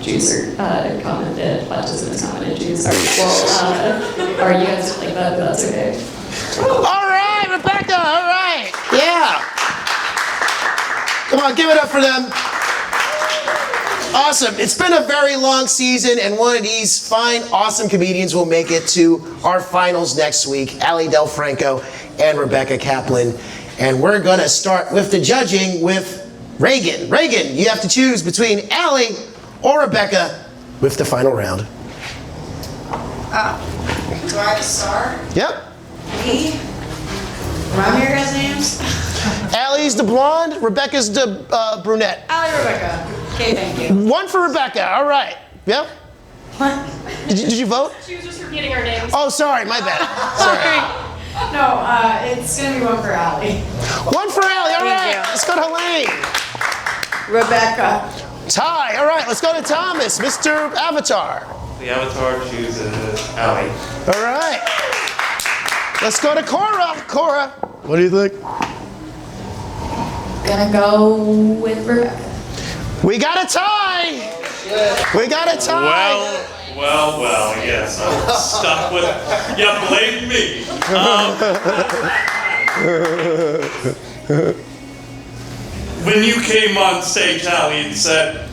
Speaker 13: Jews are common, autism is common in Jews. Or you guys don't like that, but that's okay.
Speaker 14: All right, Rebecca, all right. Yeah. Come on, give it up for them. Awesome. It's been a very long season, and one of these fine, awesome comedians will make it to our finals next week, Ali Del Franco and Rebecca Kaplan. And we're going to start with the judging with Reagan. Reagan, you have to choose between Ali or Rebecca with the final round.
Speaker 17: Do I have to start?
Speaker 14: Yep.
Speaker 17: Me? Remind me your guys' names?
Speaker 14: Ali Allie's the blonde, Rebecca's the brunette.
Speaker 17: Allie, Rebecca. Okay, thank you.
Speaker 14: One for Rebecca, all right. Yep.
Speaker 17: What?
Speaker 14: Did you vote?
Speaker 13: She was just repeating our names.
Speaker 14: Oh, sorry, my bad. Sorry.
Speaker 17: No, it's gonna be one for Allie.
Speaker 14: One for Allie, all right.
Speaker 17: you.
Speaker 14: Let's go to Helene.
Speaker 5: Rebecca.
Speaker 14: Ty, all right, let's go to Thomas, Mr. Avatar.
Speaker 6: The Avatar chooses Allie.
Speaker 14: All right. Let's go to Cora. Cora, what do you think?
Speaker 4: Gonna go with Rebecca.
Speaker 14: We got a tie. We got a tie.
Speaker 3: Well, yes, I'm stuck with, you blame me. When you came on stage, Allie, and said,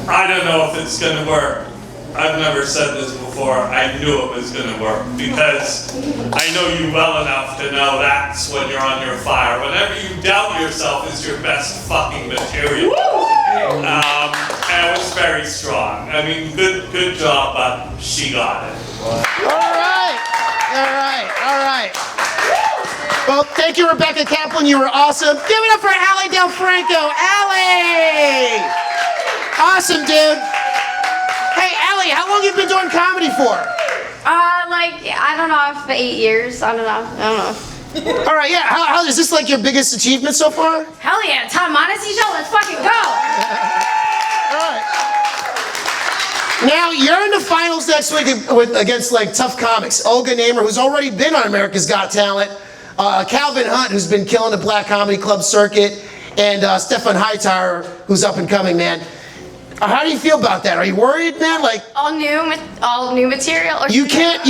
Speaker 3: I don't know if it's gonna work. I've never said this before. I knew it was gonna work because I know you well enough to know that's when you're on your fire. Whenever you doubt yourself is your best fucking material. And it was very strong. I mean, good job, but she got it.
Speaker 14: All right. Well, thank you, Rebecca Kaplan. You were awesome. Give it up for Allie Del Franco. Allie! Awesome, dude. Hey, Allie, how long have you been doing comedy for?
Speaker 19: I don't know, for 8 years. I don't know.
Speaker 14: All right, yeah. How is this like your biggest achievement so far?
Speaker 19: Hell yeah, Tom Modesty Show, let's fucking go!
Speaker 14: All right. Now you're in the finals next week against like tough comics. Olga Namer, who's already been on America's Got Talent, Calvin Hunt, who's been killing the Black Comedy Club circuit, and Stefan Hightower, who's up and coming, man. How do you feel about that? Are you worried, man? Like
Speaker 19: All new material? Or
Speaker 14: you can't.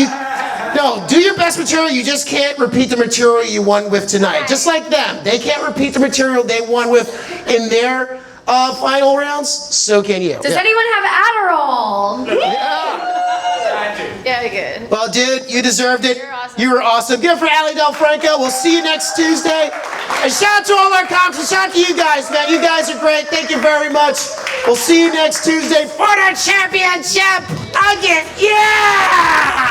Speaker 14: No, do your best material. You just can't repeat the material you won with tonight. Just like them, they can't repeat the material they won with in their final rounds. So can you?
Speaker 19: Does anyone have Adderall?
Speaker 14: Yeah.
Speaker 19: Yeah, good.
Speaker 14: Well, dude, you deserved it. You were awesome. Good for Allie Del Franco. We'll see you next Tuesday. And shout out to all our comics and shout out to you guys, man. You guys are great. Thank you very much. We'll see you next Tuesday for the championship again. Yeah!